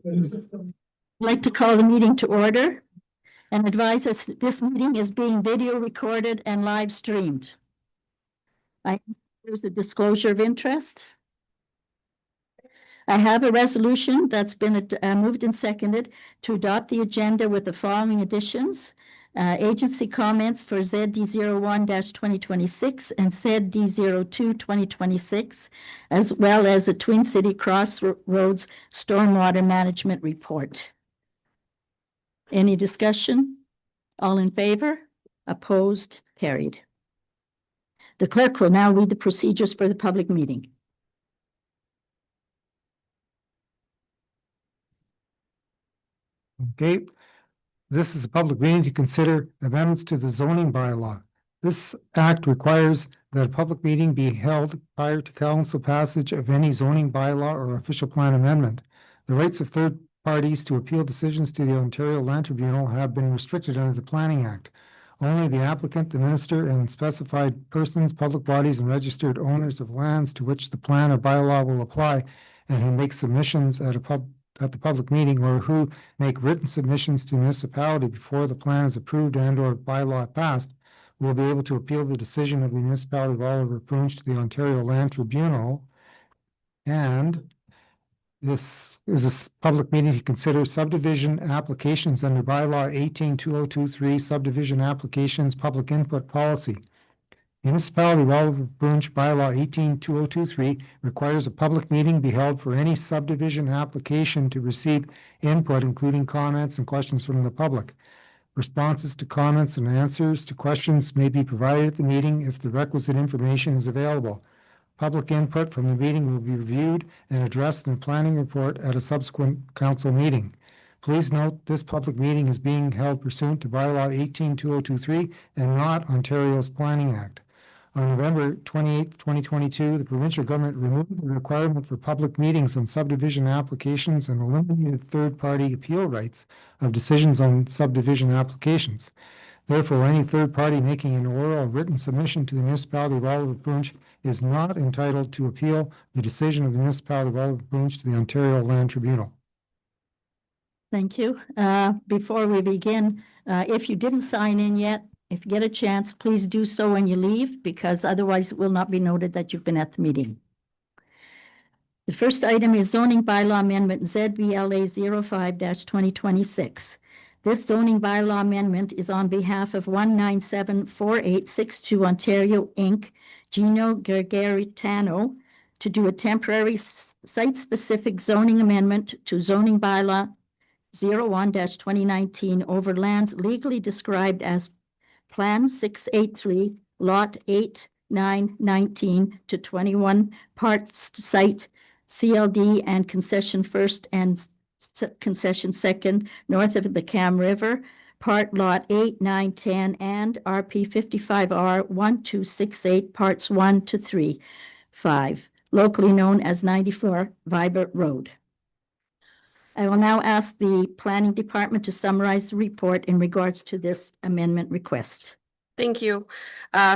I'd like to call the meeting to order and advise us that this meeting is being video recorded and live streamed. There's a disclosure of interest. I have a resolution that's been moved and seconded to adopt the agenda with the following additions. Agency comments for ZD01-2026 and ZD02-2026, as well as the Twin City Crossroads Stormwater Management Report. Any discussion? All in favor? Opposed? Carried. The clerk will now read the procedures for the public meeting. Okay, this is a public meeting to consider amendments to the zoning bylaw. This act requires that a public meeting be held prior to council passage of any zoning bylaw or official plan amendment. The rights of third parties to appeal decisions to the Ontario Land Tribunal have been restricted under the Planning Act. Only the applicant, the minister, and specified persons, public bodies, and registered owners of lands to which the plan or bylaw will apply, and who make submissions at the public meeting, or who make written submissions to municipality before the plan is approved and or bylaw passed, will be able to appeal the decision of the municipality of Oliver Punch to the Ontario Land Tribunal. And this is a public meeting to consider subdivision applications under bylaw 18-2023 subdivision applications public input policy. Municipality of Oliver Punch bylaw 18-2023 requires a public meeting be held for any subdivision application to receive input, including comments and questions from the public. Responses to comments and answers to questions may be provided at the meeting if the requisite information is available. Public input from the meeting will be reviewed and addressed in a planning report at a subsequent council meeting. Please note this public meeting is being held pursuant to bylaw 18-2023 and not Ontario's Planning Act. On November 28, 2022, the provincial government removed the requirement for public meetings on subdivision applications and eliminated third-party appeal rights of decisions on subdivision applications. Therefore, any third party making an oral or written submission to the municipality of Oliver Punch is not entitled to appeal the decision of the municipality of Oliver Punch to the Ontario Land Tribunal. Thank you. Before we begin, if you didn't sign in yet, if you get a chance, please do so when you leave, because otherwise it will not be noted that you've been at the meeting. The first item is zoning bylaw amendment ZBLA 05-2026. This zoning bylaw amendment is on behalf of 1974862 Ontario Inc., Gino Gargaritano, to do a temporary site-specific zoning amendment to zoning bylaw 01-2019 over lands legally described as Plan 683, Lot 8, 9, 19 to 21, Parts Site, CLD and Concession First and Concession Second, north of the Cam River, Part Lot 8, 9, 10, and RP 55R 1268, Parts 1 to 3, 5, locally known as 94 Vibert Road. I will now ask the Planning Department to summarize the report in regards to this amendment request. Thank you.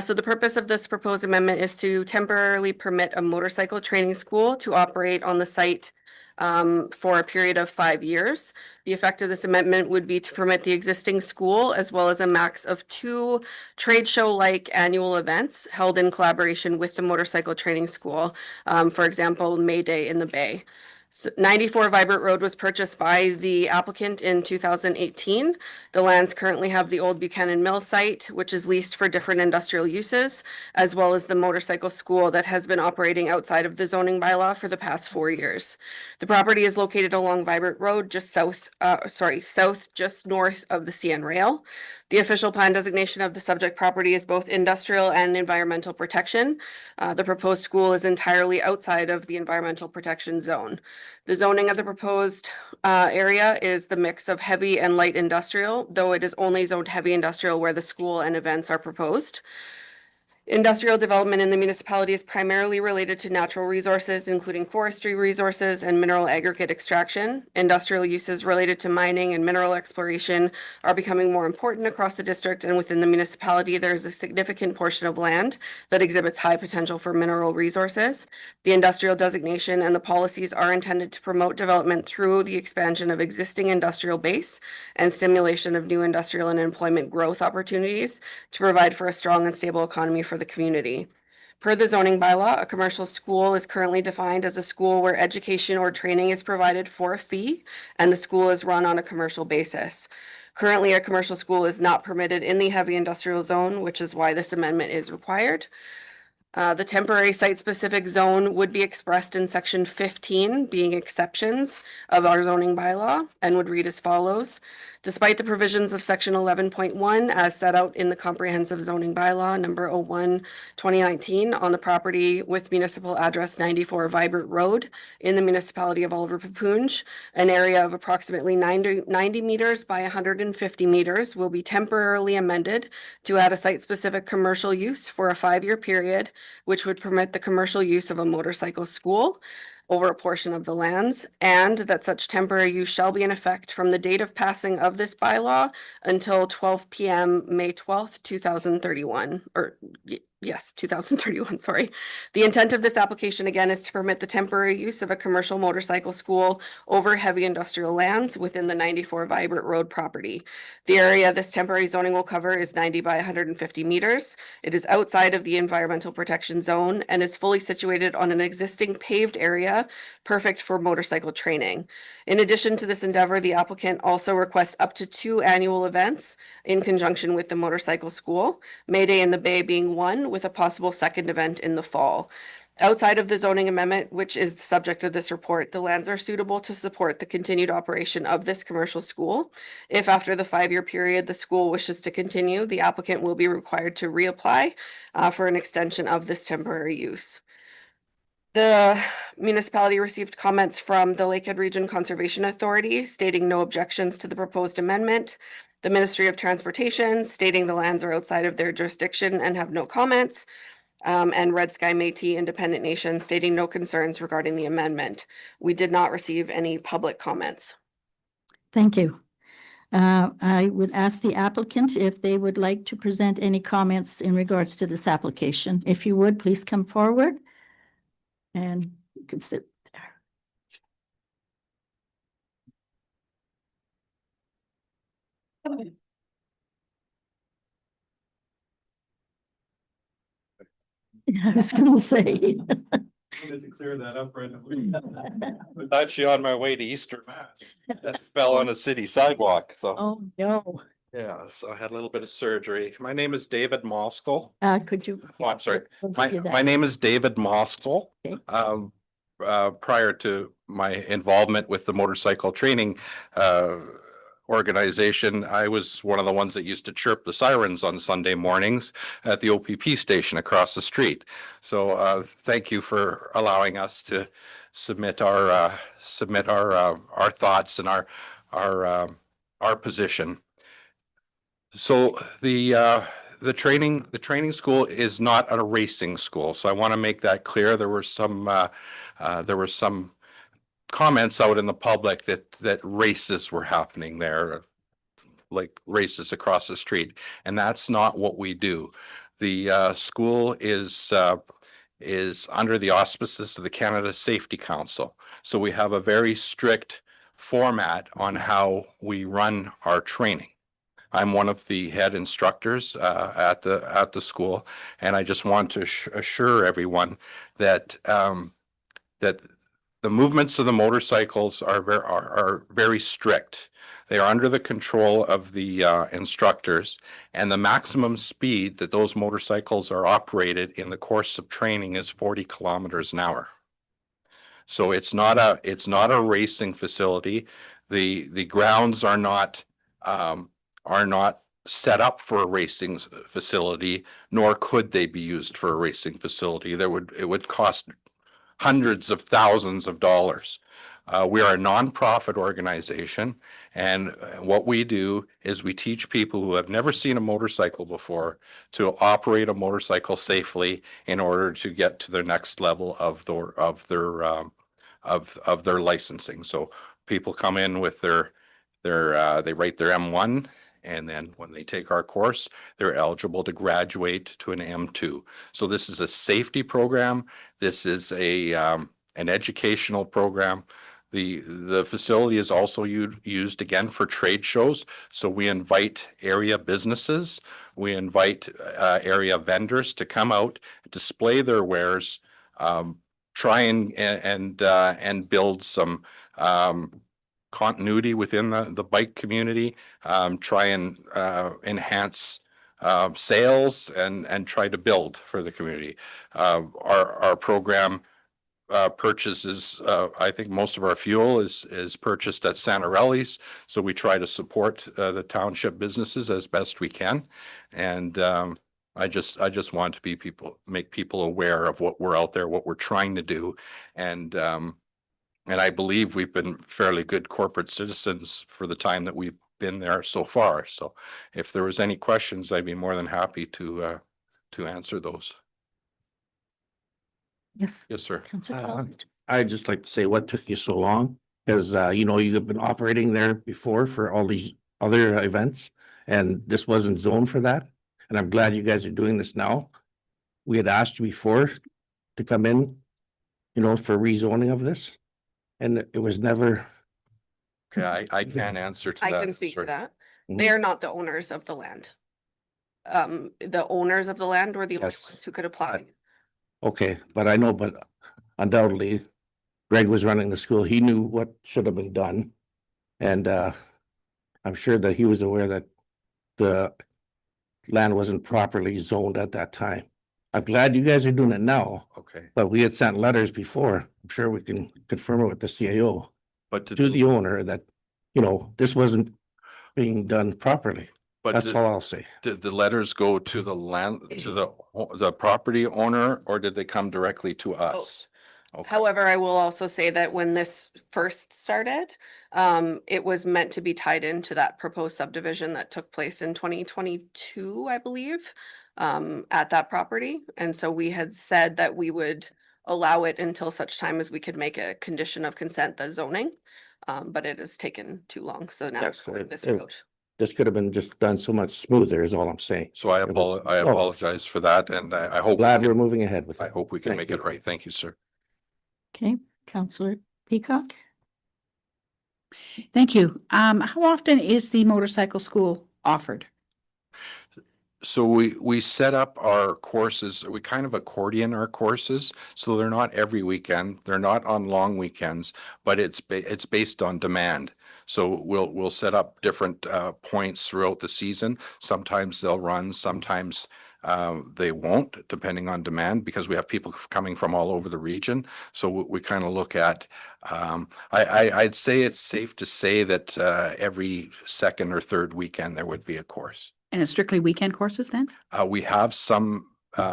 So the purpose of this proposed amendment is to temporarily permit a motorcycle training school to operate on the site for a period of 5 years. The effect of this amendment would be to permit the existing school as well as a max of 2 trade show-like annual events held in collaboration with the motorcycle training school. For example, May Day in the Bay. So 94 Vibert Road was purchased by the applicant in 2018. The lands currently have the old Buchanan Mill site, which is leased for different industrial uses, as well as the motorcycle school that has been operating outside of the zoning bylaw for the past 4 years. The property is located along Vibert Road, just south, just north of the CN Rail. The official plan designation of the subject property is both industrial and environmental protection. The proposed school is entirely outside of the environmental protection zone. The zoning of the proposed area is the mix of heavy and light industrial, though it is only zoned heavy industrial where the school and events are proposed. Industrial development in the municipality is primarily related to natural resources, including forestry resources and mineral aggregate extraction. Industrial uses related to mining and mineral exploration are becoming more important across the district, and within the municipality, there is a significant portion of land that exhibits high potential for mineral resources. The industrial designation and the policies are intended to promote development through the expansion of existing industrial base and stimulation of new industrial and employment growth opportunities to provide for a strong and stable economy for the community. Per the zoning bylaw, a commercial school is currently defined as a school where education or training is provided for a fee and the school is run on a commercial basis. Currently, a commercial school is not permitted in the heavy industrial zone, which is why this amendment is required. The temporary site-specific zone would be expressed in section 15, being exceptions of our zoning bylaw, and would read as follows. Despite the provisions of section 11.1 as set out in the comprehensive zoning bylaw number 01/2019 on the property with municipal address 94 Vibert Road in the municipality of Oliver Papoonge, an area of approximately 90 meters by 150 meters will be temporarily amended to add a site-specific commercial use for a 5-year period, which would permit the commercial use of a motorcycle school over a portion of the lands, and that such temporary use shall be in effect from the date of passing of this bylaw until 12 p.m. May 12th, 2031, or yes, 2031, sorry. The intent of this application again is to permit the temporary use of a commercial motorcycle school over heavy industrial lands within the 94 Vibert Road property. The area this temporary zoning will cover is 90 by 150 meters. It is outside of the environmental protection zone and is fully situated on an existing paved area, perfect for motorcycle training. In addition to this endeavor, the applicant also requests up to 2 annual events in conjunction with the motorcycle school, May Day in the Bay being one, with a possible second event in the fall. Outside of the zoning amendment, which is the subject of this report, the lands are suitable to support the continued operation of this commercial school. If after the 5-year period the school wishes to continue, the applicant will be required to reapply for an extension of this temporary use. The municipality received comments from the Lakehead Region Conservation Authority stating no objections to the proposed amendment. The Ministry of Transportation stating the lands are outside of their jurisdiction and have no comments. And Red Sky Métis Independent Nation stating no concerns regarding the amendment. We did not receive any public comments. Thank you. I would ask the applicant if they would like to present any comments in regards to this application. If you would, please come forward. And you can sit there. I was gonna say. Wanted to clear that up right now. I was actually on my way to Easter Mass. That fell on a city sidewalk, so, Oh, no. yeah, so I had a little bit of surgery. My name is David Moskal. Could you? Oh, I'm sorry. We'll give you that. My name is David Moskal. Okay. Prior to my involvement with the motorcycle training organization, I was one of the ones that used to chirp the sirens on Sunday mornings at the OPP station across the street. So thank you for allowing us to submit our thoughts and our position. So the training school is not a racing school. So I want to make that clear. There were some comments out in the public that races were happening there, like races across the street, and that's not what we do. The school is under the auspices of the Canada Safety Council. So we have a very strict format on how we run our training. I'm one of the head instructors at the school, and I just want to assure everyone that that the movements of the motorcycles are very strict. They are under the control of the instructors, and the maximum speed that those motorcycles are operated in the course of training is 40 kilometers an hour. So it's not a racing facility. The grounds are not set up for a racing facility, nor could they be used for a racing facility. It would cost hundreds of thousands of dollars. We are a nonprofit organization, and what we do is we teach people who have never seen a motorcycle before to operate a motorcycle safely in order to get to their next level of their licensing. So people come in with they write their M1, and then when they take our course, they're eligible to graduate to an M2. So this is a safety program. This is an educational program. The facility is also used again for trade shows. So we invite area businesses, we invite area vendors to come out, display their wares, try and build some continuity within the bike community, try and enhance sales and try to build for the community. Our program purchases, I think most of our fuel is purchased at Santarelli's. So we try to support the township businesses as best we can. And I just want to make people aware of what we're out there, what we're trying to do. And I believe we've been fairly good corporate citizens for the time that we've been there so far. So if there was any questions, I'd be more than happy to answer those. Yes. Yes, sir. Councillor Collins. I'd just like to say what took you so long, because you know, you've been operating there before for all these other events, and this wasn't zoned for that. And I'm glad you guys are doing this now. We had asked you before to come in, you know, for rezoning of this, and it was never. Okay, I can't answer to I that. can speak to Sorry. that. Mhm. They are not the owners of the land. The owners of the land were the only Yes. ones who could apply. Okay, but I know, but undoubtedly Greg was running the school. He knew what should have been done. And I'm sure that he was aware that the land wasn't properly zoned at that time. I'm glad you guys are doing it now, Okay, but we had sent letters before. I'm sure we can confirm it with the CAO but to the owner that, you know, this wasn't being done properly. That's all I'll say. did the letters go to the land, to the property owner, or did they come directly to us? Okay. However, I will also say that when this first started, it was meant to be tied into that proposed subdivision that took place in 2022, I believe, at that property. And so we had said that we would allow it until such time as we could make a condition of consent, the zoning. But it has taken too long. So now Yes, we're going this it- route. This could have been just done so much smoother is all I'm saying. So I apologize for that, and I hope. Glad we're moving ahead with it. I hope we can Thank make you. it right. Thank you, sir. Okay, Councillor Peacock. Thank you. How often is the motorcycle school offered? So we set up our courses, we kind of accordion our courses, so they're not every weekend, they're not on long weekends, but it's based on demand. So we'll set up different points throughout the season. Sometimes they'll run, sometimes they won't, depending on demand, because we have people coming from all over the region. So we kind of look at, I'd say it's safe to say that every second or third weekend there would be a course. And it's strictly weekend courses then? We have some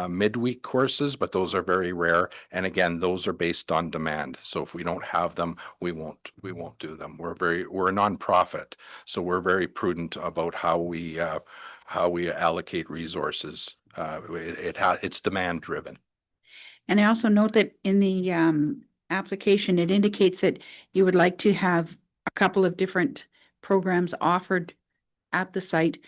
midweek courses, but those are very rare. And again, those are based on demand. So if we don't have them, we won't do them. We're a nonprofit, so we're very prudent about how we allocate resources. It's demand driven. And I also note that in the application, it indicates that you would like to have a couple of different programs offered at the site.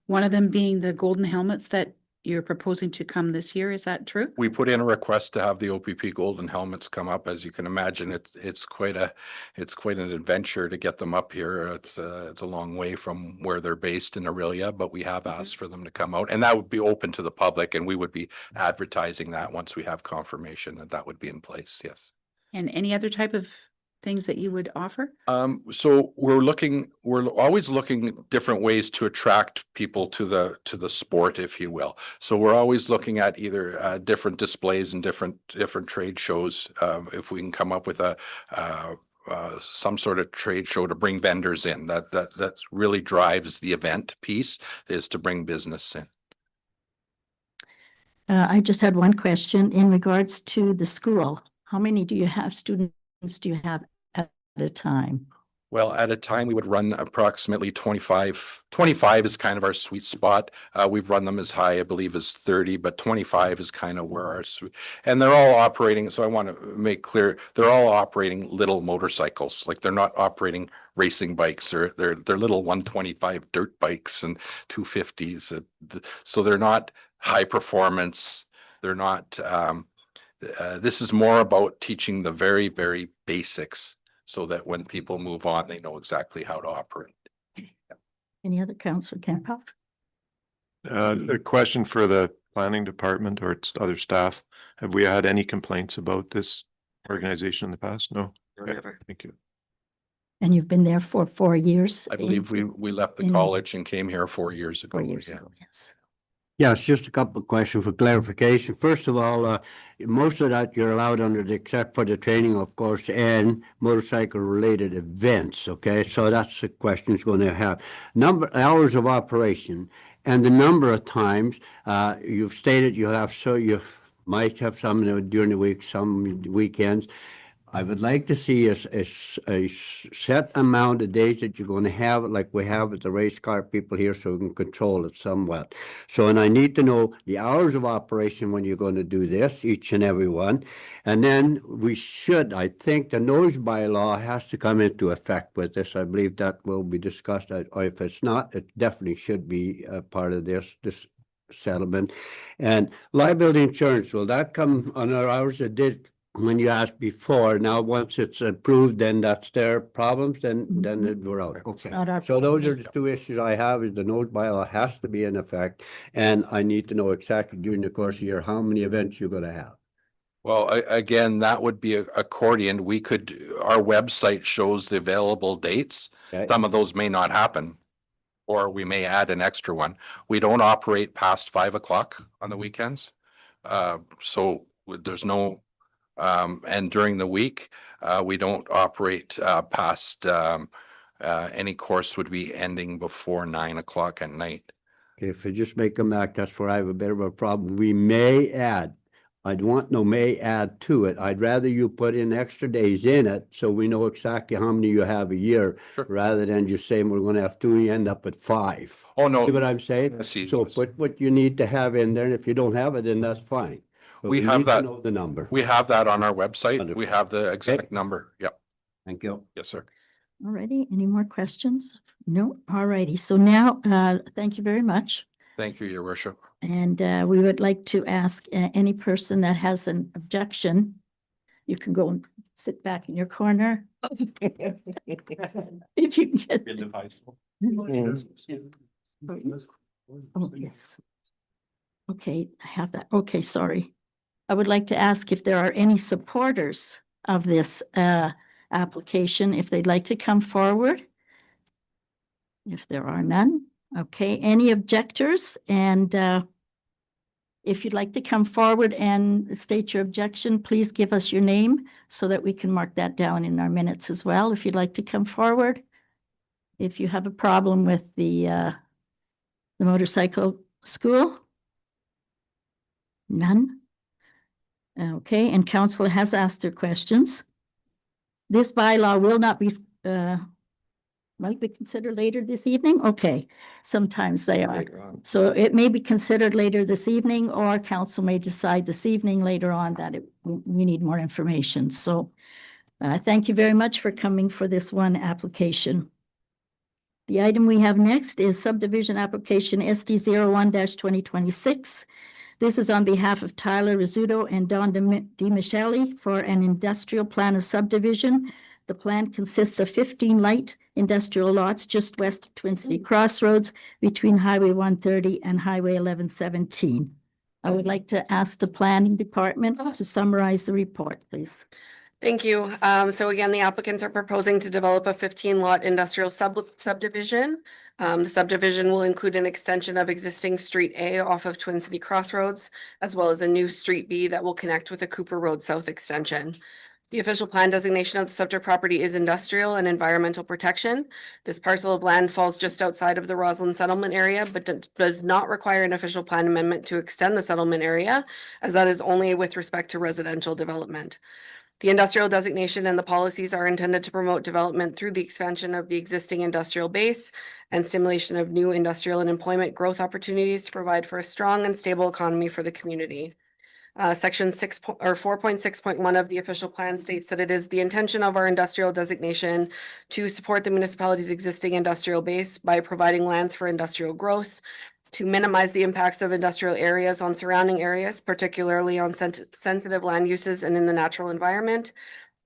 One of them being the golden helmets that you're proposing to come this year. Is that true? We put in a request to have the OPP golden helmets come up. As you can imagine, it's quite an adventure to get them up here. It's a long way from where they're based in Aurelia, but we have asked for them to come out, and that would be open to the public, and we would be advertising that once we have confirmation that would be in place. Yes. And any other type of things that you would offer? So we're always looking different ways to attract people to the sport, if you will. So we're always looking at either different displays and different trade shows. If we can come up with some sort of trade show to bring vendors in, that really drives the event piece, is to bring business in. I just had one question in regards to the school. How many students do you have at at a time? Well, at a time, we would run approximately 25. 25 is kind of our sweet spot. We've run them as high, I believe, as 30, but 25 is kind of where our sweet. And they're all operating, so I want to make clear, they're all operating little motorcycles. Like they're not operating racing bikes, they're little 125 dirt bikes and 250s. So they're not high performance. They're not, this is more about teaching the very, very basics, so that when people move on, they know exactly how to operate. Any other Councillor Campoff? A question for the planning department or its other staff. Have we had any complaints about this organization in the past? No? Okay, Never. thank you. And you've been there for 4 years? I believe we left the in- college and came here 4 years ago. 4 years yeah. ago, yes. Yes, just a couple of questions for clarification. First of all, most of that you're allowed under the, except for the training, of course, and motorcycle related events, okay? So that's the question it's going to have. Hours of operation and the number of times, you've stated you have, so you might have some during the week, some weekends. I would like to see a set amount of days that you're going to have it like we have with the race car people here, so we can control it somewhat. So, and I need to know the hours of operation when you're going to do this, each and every one. And then we should, I think the noise bylaw has to come into effect with this. I believe that will be discussed. Or if it's not, it definitely should be a part of this settlement. And liability insurance, will that come on our hours? It did when you asked before. Now, once it's approved, then that's their problems, then we're out. Okay. Not our So those are problem. the two issues I have, is the noise bylaw has to be in effect. And I need to know exactly during the course of the year, how many events you're gonna have. Well, again, that would be a accordion. Our website shows the available dates. Okay? Some of those may not happen, or we may add an extra one. We don't operate past 5 o'clock on the weekends. So there's no, and during the week, we don't operate past, any course would be ending before 9 o'clock at night. Okay, if you just make them act, that's where I have a bit of a problem. We may add. I'd want no may add to it. I'd rather you put in extra days in it so we know exactly how many you have a year, Sure. rather than just saying we're gonna have 2 and you end up at 5. Oh, no. See what I'm saying? I see. So put what you need to have in there, and if you don't have it, then that's fine. But We have need to that. know the number. We have that on our website. Wonderful. We have the exact number. Yep. Thank you. Yes, sir. All righty, any more questions? No, all righty. So now, thank you very much. Thank you, Your Worship. And we would like to ask any person that has an objection, you can go and sit back in your corner. If you can get. Oh, yes. Okay, I have that. Okay, sorry. I would like to ask if there are any supporters of this application, if they'd like to come forward. If there are none, okay, any objectors? And if you'd like to come forward and state your objection, please give us your name so that we can mark that down in our minutes as well, if you'd like to come forward. If you have a problem with the motorcycle school? None? Okay, and council has asked their questions. This bylaw will not be, might be considered later this evening? Okay, sometimes they are. So it may be considered later this evening, or council may decide this evening later on that we need more information. So thank you very much for coming for this one application. The item we have next is subdivision application SD 01-2026. This is on behalf of Tyler Rizzuto and Don DiMichele for an industrial plan of subdivision. The plan consists of 15 light industrial lots just west of Twin City Crossroads between Highway 130 and Highway 1117. I would like to ask the planning department to summarize the report, please. Thank you. So again, the applicants are proposing to develop a 15-lot industrial subdivision. The subdivision will include an extension of existing Street A off of Twin City Crossroads, as well as a new Street B that will connect with the Cooper Road South extension. The official plan designation of the subject property is industrial and environmental protection. This parcel of land falls just outside of the Roslyn settlement area, but does not require an official plan amendment to extend the settlement area, as that is only with respect to residential development. The industrial designation and the policies are intended to promote development through the expansion of the existing industrial base and stimulation of new industrial and employment growth opportunities to provide for a strong and stable economy for the community. Section 4.6.1 of the official plan states that it is the intention of our industrial designation to support the municipality's existing industrial base by providing lands for industrial growth, to minimize the impacts of industrial areas on surrounding areas, particularly on sensitive land uses and in the natural environment,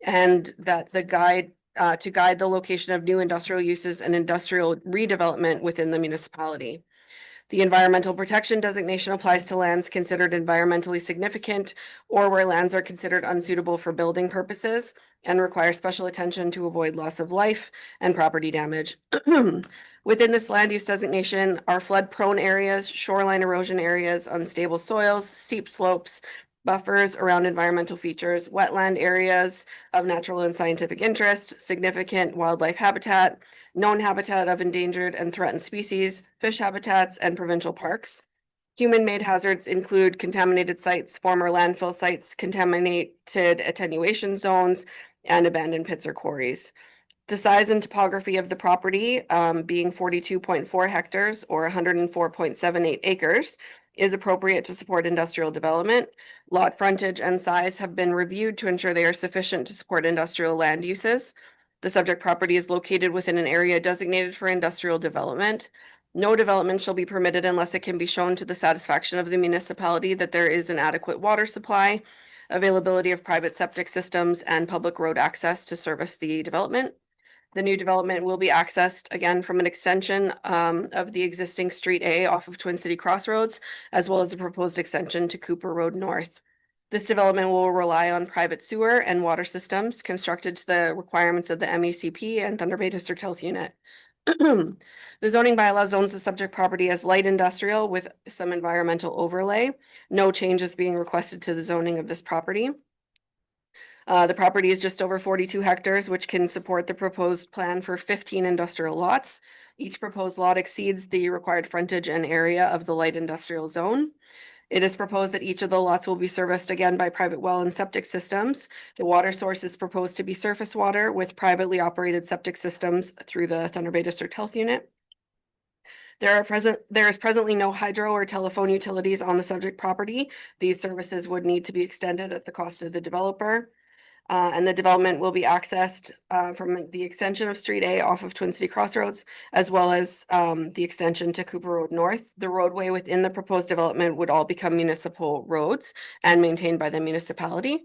and that to guide the location of new industrial uses and industrial redevelopment within the municipality. The environmental protection designation applies to lands considered environmentally significant or where lands are considered unsuitable for building purposes and require special attention to avoid loss of life and property damage. Within this land use designation are flood-prone areas, shoreline erosion areas, unstable soils, steep slopes, buffers around environmental features, wetland areas of natural and scientific interest, significant wildlife habitat, known habitat of endangered and threatened species, fish habitats, and provincial parks. Human-made hazards include contaminated sites, former landfill sites, contaminated attenuation zones, and abandoned pits or quarries. The size and topography of the property, being 42.4 hectares or 104.78 acres, is appropriate to support industrial development. Lot frontage and size have been reviewed to ensure they are sufficient to support industrial land uses. The subject property is located within an area designated for industrial development. No development shall be permitted unless it can be shown to the satisfaction of the municipality that there is an adequate water supply, availability of private septic systems, and public road access to service the development. The new development will be accessed again from an extension of the existing Street A off of Twin City Crossroads, as well as a proposed extension to Cooper Road North. This development will rely on private sewer and water systems constructed to the requirements of the MECP and Thunder Bay District Health Unit. The zoning bylaw zones the subject property as light industrial with some environmental overlay. No changes being requested to the zoning of this property. The property is just over 42 hectares, which can support the proposed plan for 15 industrial lots. Each proposed lot exceeds the required frontage and area of the light industrial zone. It is proposed that each of the lots will be serviced again by private well and septic systems. The water source is proposed to be surface water with privately operated septic systems through the Thunder Bay District Health Unit. There is presently no hydro or telephone utilities on the subject property. These services would need to be extended at the cost of the developer. And the development will be accessed from the extension of Street A off of Twin City Crossroads, as well as the extension to Cooper Road North. The roadway within the proposed development would all become municipal roads and maintained by the municipality.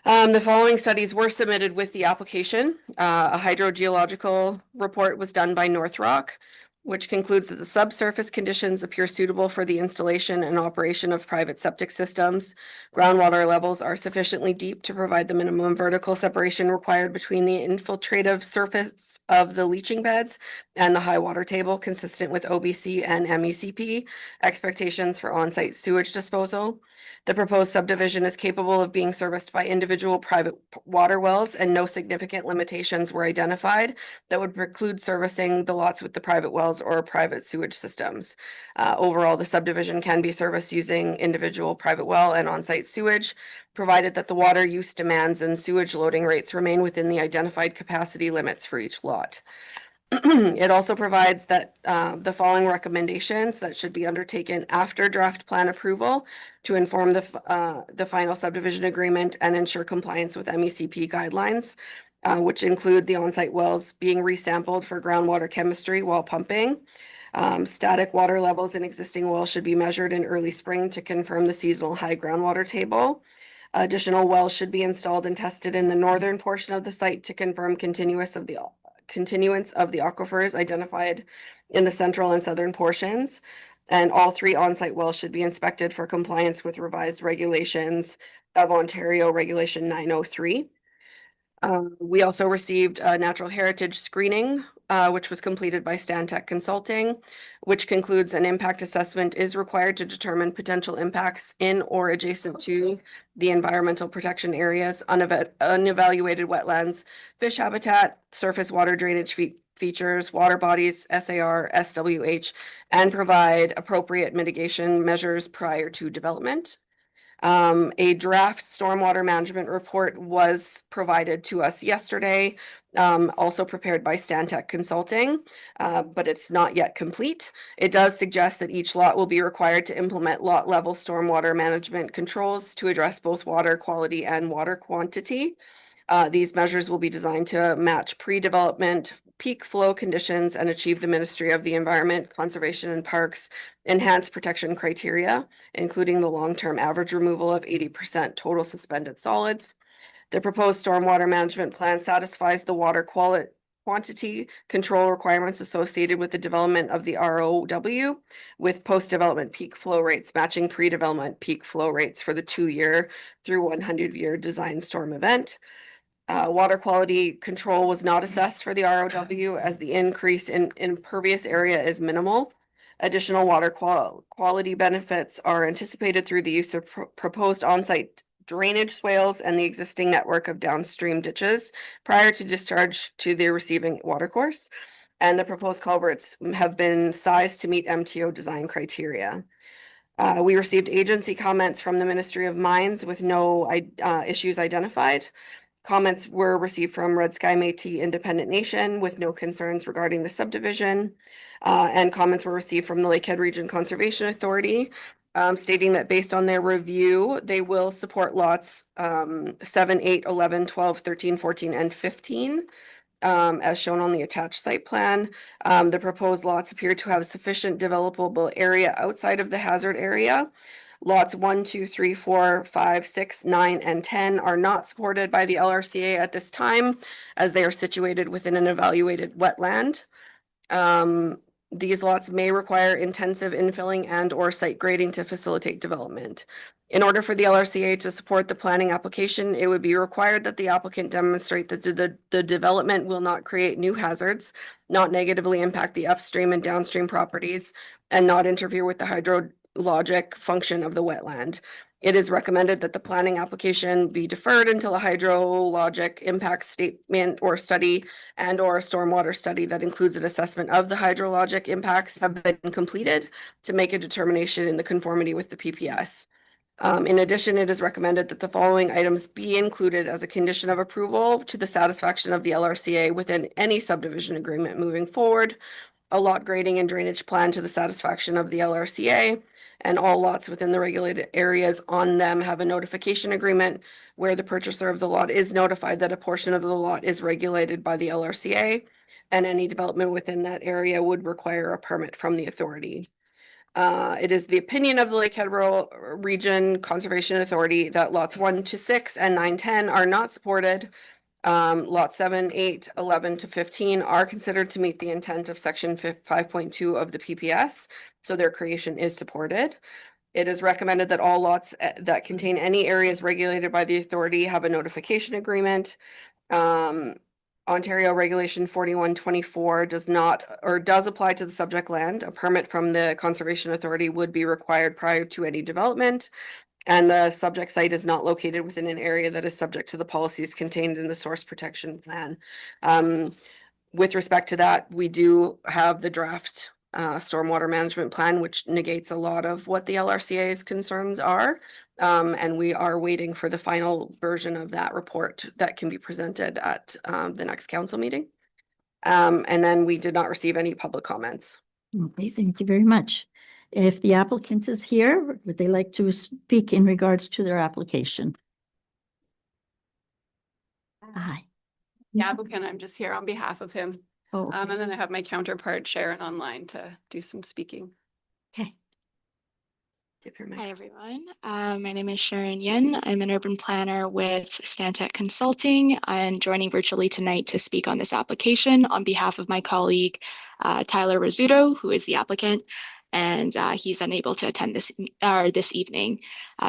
The following studies were submitted with the application. A hydrogeological report was done by North Rock, which concludes that the subsurface conditions appear suitable for the installation and operation of private septic systems. Groundwater levels are sufficiently deep to provide the minimum vertical separation required between the infiltrative surface of the leaching beds and the high water table, consistent with OBC and MECP expectations for on-site sewage disposal. The proposed subdivision is capable of being serviced by individual private water wells, and no significant limitations were identified that would preclude servicing the lots with the private wells or private sewage systems. Overall, the subdivision can be serviced using individual private well and on-site sewage, provided that the water use demands and sewage loading rates remain within the identified capacity limits for each lot. It also provides that the following recommendations that should be undertaken after draft plan approval to inform the final subdivision agreement and ensure compliance with MECP guidelines, which include the on-site wells being resampled for groundwater chemistry while pumping. Static water levels in existing wells should be measured in early spring to confirm the seasonal high groundwater table. Additional wells should be installed and tested in the northern portion of the site to confirm continuance of the aquifers identified in the central and southern portions. And all 3 on-site wells should be inspected for compliance with revised regulations of Ontario Regulation 903. We also received a natural heritage screening, which was completed by Stantec Consulting, which concludes an impact assessment is required to determine potential impacts in or adjacent to the environmental protection areas, unevaluated wetlands, fish habitat, surface water drainage features, water bodies, SAR, SWH, and provide appropriate mitigation measures prior to development. A draft stormwater management report was provided to us yesterday, also prepared by Stantec Consulting, but it's not yet complete. It does suggest that each lot will be required to implement lot level stormwater management controls to address both water quality and water quantity. These measures will be designed to match pre-development peak flow conditions and achieve the Ministry of the Environment, Conservation and Parks enhanced protection criteria, including the long-term average removal of 80% total suspended solids. The proposed stormwater management plan satisfies the water quantity control requirements associated with the development of the ROW, with post-development peak flow rates matching pre-development peak flow rates for the 2-year through 100-year design storm event. Water quality control was not assessed for the ROW as the increase in impervious area is minimal. Additional water quality benefits are anticipated through the use of proposed on-site drainage swales and the existing network of downstream ditches prior to discharge to the receiving watercourse. And the proposed culverts have been sized to meet MTO design criteria. We received agency comments from the Ministry of Mines with no issues identified. Comments were received from Red Sky Métis Independent Nation with no concerns regarding the subdivision. And comments were received from the Lakehead Region Conservation Authority, stating that based on their review, they will support lots 7, 8, 11, 12, 13, 14, and 15. As shown on the attached site plan. The proposed lots appear to have sufficient developable area outside of the hazard area. Lots 1, 2, 3, 4, 5, 6, 9, and 10 are not supported by the LRCA at this time, as they are situated within an evaluated wetland. These lots may require intensive infilling and or site grading to facilitate development. In order for the LRCA to support the planning application, it would be required that the applicant demonstrate that the development will not create new hazards, not negatively impact the upstream and downstream properties, and not interfere with the hydrologic function of the wetland. It is recommended that the planning application be deferred until a hydrologic impact statement or study and or a stormwater study that includes an assessment of the hydrologic impacts have been completed to make a determination in the conformity with the PPS. In addition, it is recommended that the following items be included as a condition of approval to the satisfaction of the LRCA within any subdivision agreement moving forward. A lot grading and drainage plan to the satisfaction of the LRCA, and all lots within the regulated areas on them have a notification agreement where the purchaser of the lot is notified that a portion of the lot is regulated by the LRCA, and any development within that area would require a permit from the authority. It is the opinion of the Lakehead Rural Region Conservation Authority that lots 1 to 6 and 9, 10 are not supported. Lots 7, 8, 11 to 15 are considered to meet the intent of section 5.2 of the PPS, so their creation is supported. It is recommended that all lots that contain any areas regulated by the authority have a notification agreement. Ontario Regulation 4124 does not or does apply to the subject land. A permit from the Conservation Authority would be required prior to any development. And the subject site is not located within an area that is subject to the policies contained in the source protection plan. With respect to that, we do have the draft stormwater management plan, which negates a lot of what the LRCA's concerns are. And we are waiting for the final version of that report that can be presented at the next council meeting. And then we did not receive any public comments. Okay, thank you very much. If the applicant is here, would they like to speak in regards to their application? Hi. The applicant, I'm just here on behalf of him. Oh, And then I have my counterpart Sharon online to do some speaking. okay. Give your mic. Hi, everyone. My name is Sharon Yin. I'm an urban planner with Stantec Consulting and joining virtually tonight to speak on this application on behalf of my colleague, Tyler Rizzuto, who is the applicant, and he's unable to attend this evening.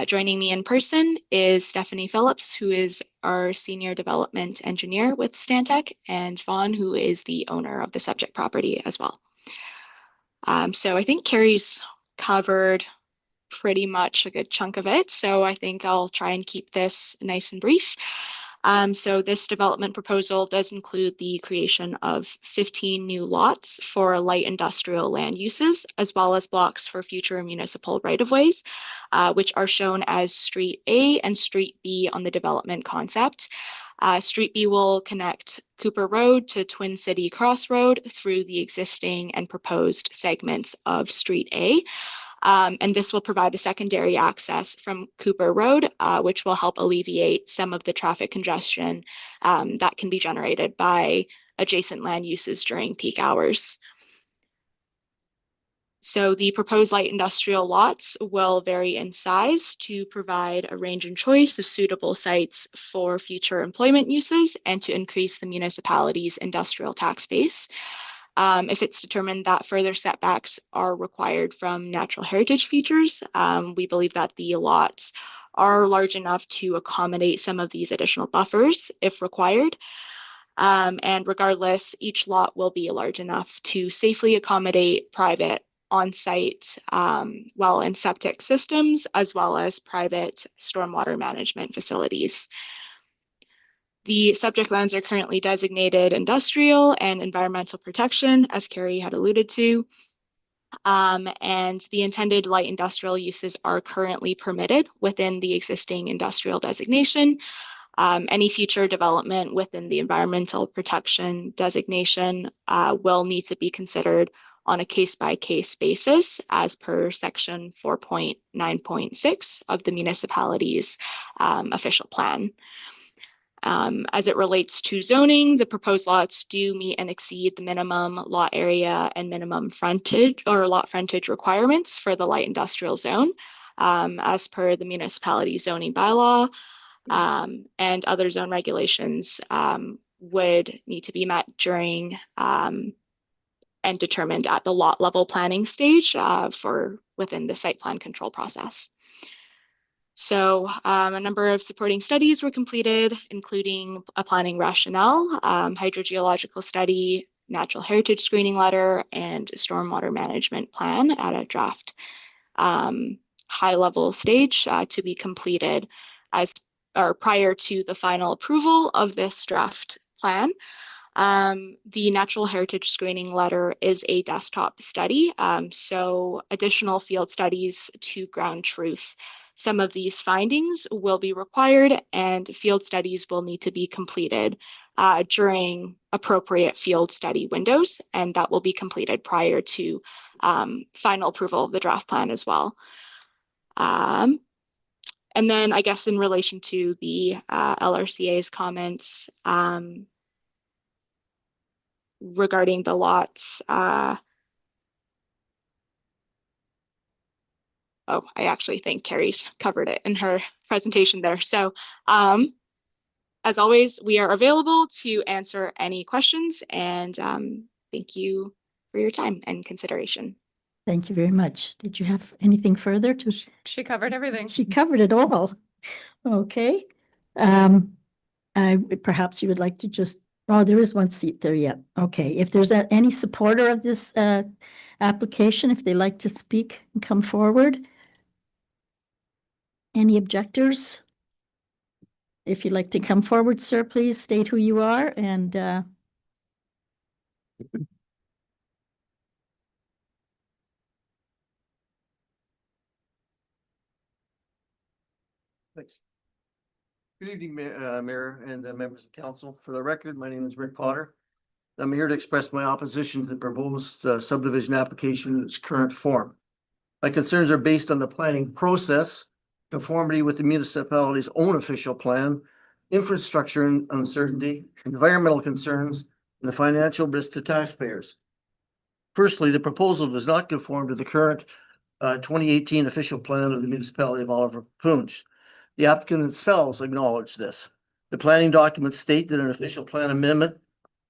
Joining me in person is Stephanie Phillips, who is our senior development engineer with Stantec, and Vaughn, who is the owner of the subject property as well. So I think Carrie's covered pretty much a good chunk of it. So I think I'll try and keep this nice and brief. So this development proposal does include the creation of 15 new lots for light industrial land uses, as well as blocks for future municipal right-of-ways, which are shown as Street A and Street B on the development concept. Street B will connect Cooper Road to Twin City Cross Road through the existing and proposed segments of Street A. And this will provide a secondary access from Cooper Road, which will help alleviate some of the traffic congestion that can be generated by adjacent land uses during peak hours. So the proposed light industrial lots will vary in size to provide a range and choice of suitable sites for future employment uses and to increase the municipality's industrial tax base. If it's determined that further setbacks are required from natural heritage features, we believe that the lots are large enough to accommodate some of these additional buffers if required. And regardless, each lot will be large enough to safely accommodate private on-site well and septic systems, as well as private stormwater management facilities. The subject lands are currently designated industrial and environmental protection, as Carrie had alluded to. And the intended light industrial uses are currently permitted within the existing industrial designation. Any future development within the environmental protection designation will need to be considered on a case-by-case basis as per section 4.9.6 of the municipality's official plan. As it relates to zoning, the proposed lots do meet and exceed the minimum lot area and minimum frontage or lot frontage requirements for the light industrial zone, as per the municipality zoning bylaw, and other zone regulations would need to be met during and determined at the lot level planning stage for within the site plan control process. So a number of supporting studies were completed, including a planning rationale, hydrogeological study, natural heritage screening letter, and stormwater management plan at a draft high level stage to be completed as or prior to the final approval of this draft plan. The natural heritage screening letter is a desktop study, so additional field studies to ground truth some of these findings will be required, and field studies will need to be completed during appropriate field study windows, and that will be completed prior to final approval of the draft plan as well. And then I guess in relation to the LRCA's comments regarding the lots, oh, I actually think Carrie's covered it in her presentation there. So as always, we are available to answer any questions, and thank you for your time and consideration. Thank you very much. Did you have anything further to? She covered everything. She covered it all. Okay. Perhaps you would like to just, oh, there is one seat there yet. Okay. If there's any supporter of this application, if they'd like to speak and come forward. Any objectors? If you'd like to come forward, sir, please state who you are and Thanks. Good evening, Mayor and members of council. For the record, my name is Rick Potter. I'm here to express my opposition to the proposed subdivision application in its current form. My concerns are based on the planning process, conformity with the municipality's own official plan, infrastructure uncertainty, environmental concerns, and the financial risk to taxpayers. Firstly, the proposal does not conform to the current 2018 official plan of the municipality of Oliver Punj. The applicant themselves acknowledge this. The planning documents state that an official plan amendment,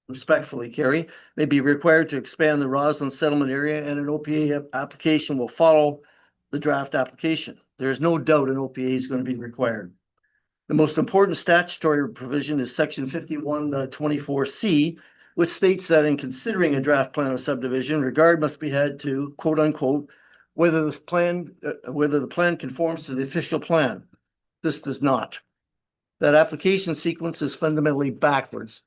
respectfully, Carrie, may be required to expand the Roslyn settlement area, and an OPA application will follow the draft application. There is no doubt an OPA is going to be required. The most important statutory provision is section 5124C, which states that in considering a draft plan of subdivision, regard must be had to, quote unquote, whether the plan conforms to the official plan. This does not. That application sequence is fundamentally backwards.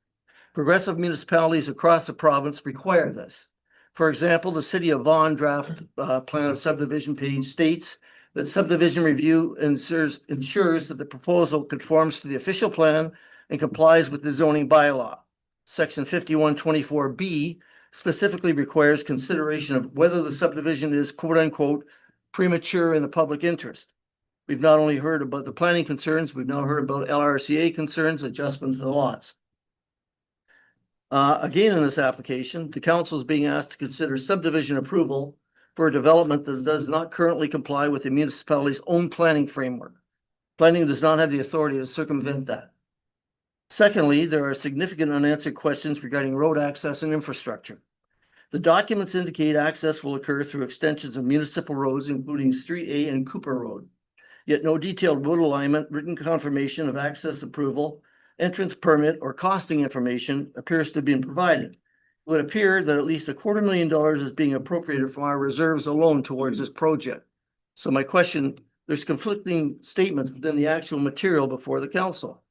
Progressive municipalities across the province require this. For example, the city of Vaughan draft plan of subdivision page states that subdivision review ensures that the proposal conforms to the official plan and complies with the zoning bylaw. Section 5124B specifically requires consideration of whether the subdivision is quote unquote premature in the public interest. We've not only heard about the planning concerns, we've now heard about LRCA concerns, adjustments to the lots. Again, in this application, the council is being asked to consider subdivision approval for a development that does not currently comply with the municipality's own planning framework. Planning does not have the authority to circumvent that. Secondly, there are significant unanswered questions regarding road access and infrastructure. The documents indicate access will occur through extensions of municipal roads, including Street A and Cooper Road. Yet no detailed road alignment, written confirmation of access approval, entrance permit, or costing information appears to have been provided. It would appear that at least $250,000 is being appropriated from our reserves alone towards this project. So my question, there's conflicting statements within the actual material before the council.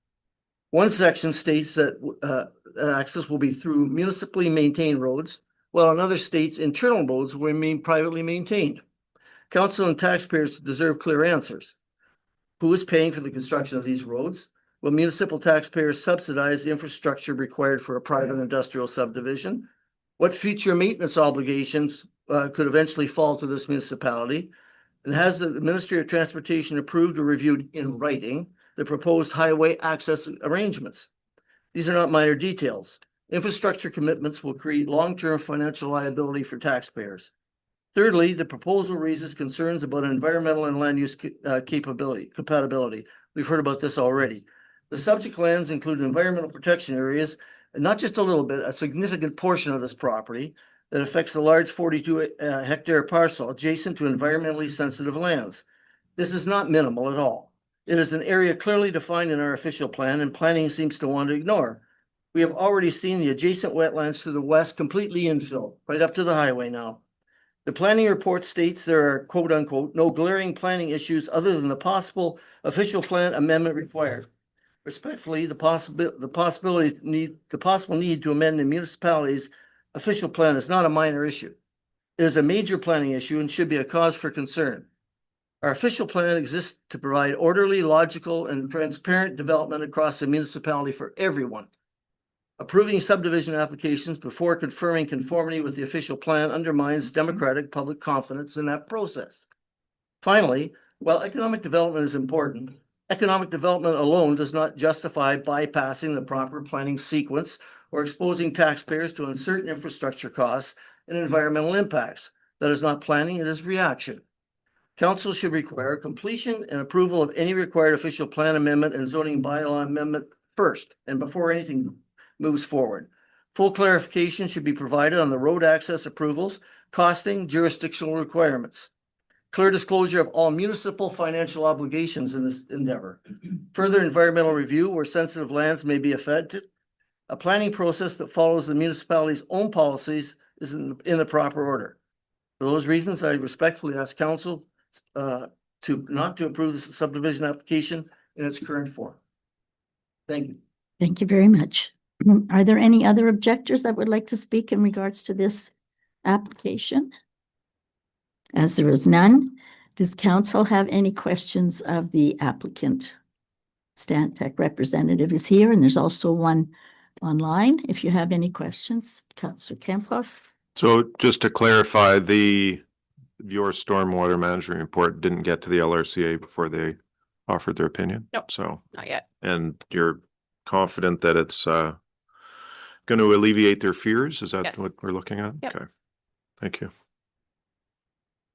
One section states that access will be through municipally maintained roads, while another states internal roads will remain privately maintained. Council and taxpayers deserve clear answers. Who is paying for the construction of these roads? Will municipal taxpayers subsidize the infrastructure required for a private industrial subdivision? What future maintenance obligations could eventually fall to this municipality? And has the Ministry of Transportation approved or reviewed in writing the proposed highway access arrangements? These are not minor details. Infrastructure commitments will create long-term financial liability for taxpayers. Thirdly, the proposal raises concerns about environmental and land use compatibility. We've heard about this already. The subject lands include environmental protection areas, and not just a little bit, a significant portion of this property that affects the large 42 hectare parcel adjacent to environmentally sensitive lands. This is not minimal at all. It is an area clearly defined in our official plan, and planning seems to want to ignore. We have already seen the adjacent wetlands to the west completely infilled, right up to the highway now. The planning report states there are quote unquote no glaring planning issues other than the possible official plan amendment required. Respectfully, the possible need to amend the municipality's official plan is not a minor issue. It is a major planning issue and should be a cause for concern. Our official plan exists to provide orderly, logical, and transparent development across the municipality for everyone. Approving subdivision applications before confirming conformity with the official plan undermines democratic public confidence in that process. Finally, while economic development is important, economic development alone does not justify bypassing the proper planning sequence or exposing taxpayers to uncertain infrastructure costs and environmental impacts. That is not planning, it is reaction. Council should require completion and approval of any required official plan amendment and zoning bylaw amendment first and before anything moves forward. Full clarification should be provided on the road access approvals, costing, jurisdictional requirements. Clear disclosure of all municipal financial obligations in this endeavor. Further environmental review where sensitive lands may be affected. A planning process that follows the municipality's own policies is in the proper order. For those reasons, I respectfully ask council not to approve this subdivision application in its current form. Thank you. Thank you very much. Are there any other objectors that would like to speak in regards to this application? As there is none, does council have any questions of the applicant? Stantec representative is here, and there's also one online. If you have any questions, Councillor Kemphoff. So just to clarify, your stormwater management report didn't get to the LRCA before they offered their opinion? Nope. So, Not yet. and you're confident that it's going to alleviate their fears? Is that Yes. what we're looking at? Yep. Okay. Thank you.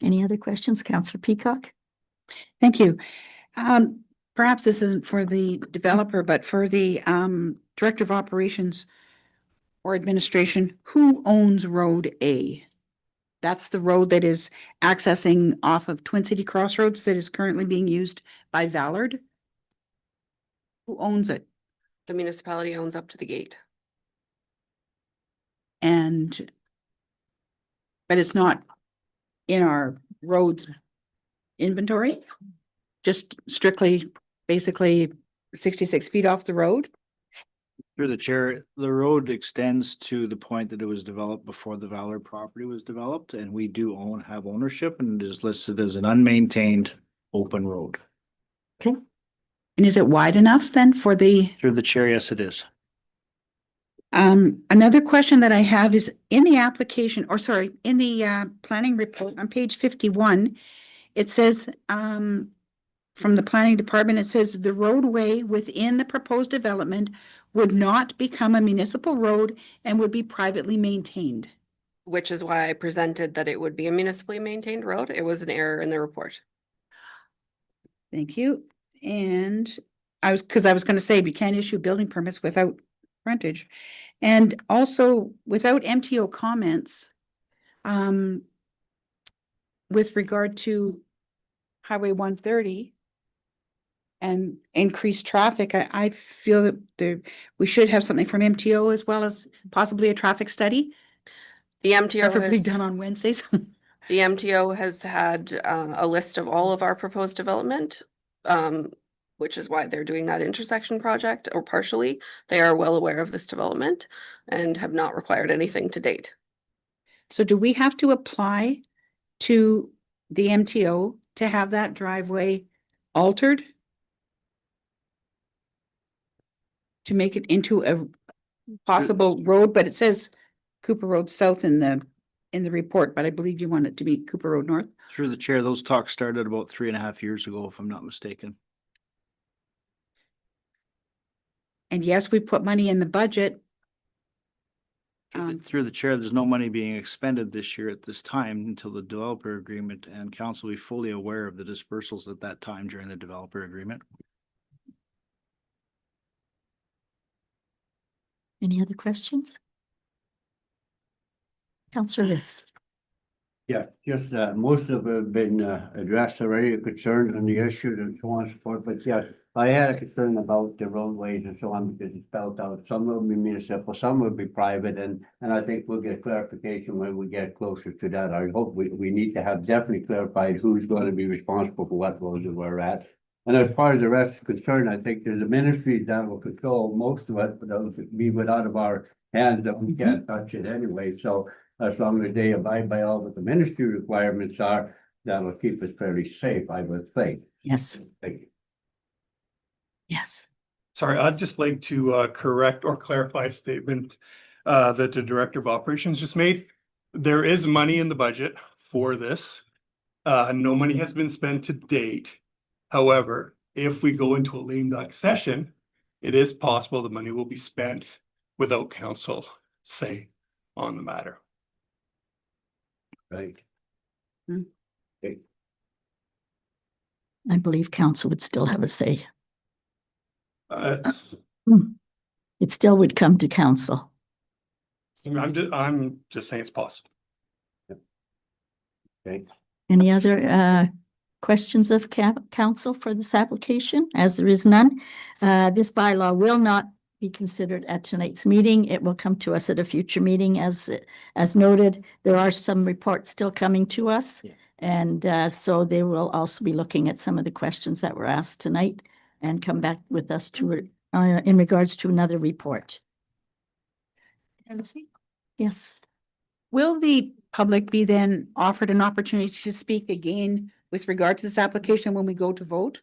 Any other questions, Councillor Peacock? Thank you. Perhaps this isn't for the developer, but for the Director of Operations or Administration, who owns Road A? That's the road that is accessing off of Twin City Crossroads that is currently being used by Ballard. Who owns it? The municipality owns up to the gate. But it's not in our roads inventory? Just strictly, basically 66 feet off the road? Through the chair, the road extends to the point that it was developed before the Valor property was developed, and we do have ownership, and it is listed as an unmaintained open road. Okay. And is it wide enough then for the? Through the chair, yes, it is. Another question that I have is in the application, or sorry, in the planning report on page 51, it says, from the planning department, it says the roadway within the proposed development would not become a municipal road and would be privately maintained. Which is why I presented that it would be a municipally maintained road. It was an error in the report. Thank you. And I was going to say, we can't issue building permits without frontage. And also without MTO comments, with regard to Highway 130 and increased traffic, I feel that we should have something from MTO as well as possibly a traffic study. The MTO Preferably has, done on Wednesdays. the MTO has had a list of all of our proposed development, which is why they're doing that intersection project, or partially. They are well aware of this development and have not required anything to date. So do we have to apply to the MTO to have that driveway altered? To make it into a possible road, but it says Cooper Road South in the report, but I believe you want it to be Cooper Road North. Through the chair, those talks started about 3.5 years ago, if I'm not mistaken. And yes, we put money in the budget. Through the chair, there's no money being expended this year at this time until the developer agreement, and council will be fully aware of the dispersals at that time during the developer agreement. Any other questions? Councillor Liss. Yeah, just, most of it have been, addressed already, concerned on the issue and so on and so forth, but yes, I had a concern about the roadways and so on, because it's spelled out, some will be municipal, some will be private, and I think we'll get clarification when we get closer to that. I hope we need to have definitely clarified who's going to be responsible for what roads and where at. And as far as the rest is concerned, I think there's a ministry that will control most of it, but that'll be out of our hands, that we can't touch it anyway, so as long as they abide by all that the ministry requirements are, that'll keep us fairly safe, I would think. Yes. Thank you. Yes. Sorry, I'd just like to correct or clarify a statement that the Director of Operations just made. There is money in the budget for this. No money has been spent to date. However, if we go into a lame duck session, it is possible the money will be spent without council say on the matter. Right. I believe council would still have a say. It still would come to council. I'm just saying it's possible. Okay. Any other questions of council for this application? As there is none, this bylaw will not be considered at tonight's meeting. It will come to us at a future meeting. As noted, there are some reports still coming to us. Yeah. And so they will also be looking at some of the questions that were asked tonight and come back with us to in regards to another report. Yes. Will the public be then offered an opportunity to speak again with regard to this application when we go to vote?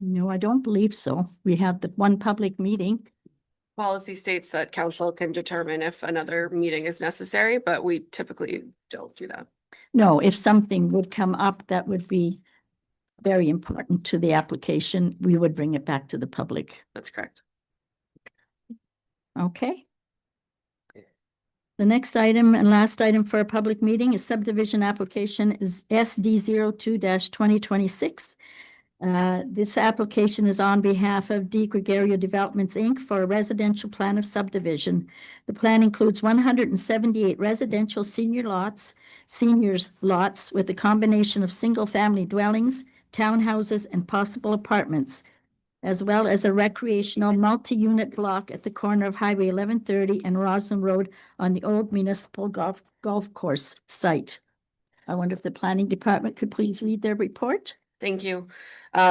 No, I don't believe so. We have the one public meeting. Policy states that council can determine if another meeting is necessary, but we typically don't do that. No, if something would come up that would be very important to the application, we would bring it back to the public. That's correct. Okay. The next item and last item for a public meeting is subdivision application is SD 02-2026. This application is on behalf of De Gregorio Developments, Inc. for a residential plan of subdivision. The plan includes 178 residential seniors lots with a combination of single-family dwellings, townhouses, and possible apartments, as well as a recreational multi-unit block at the corner of Highway 1130 and Roslyn Road on the old municipal golf course site. I wonder if the planning department could please read their report. Thank you.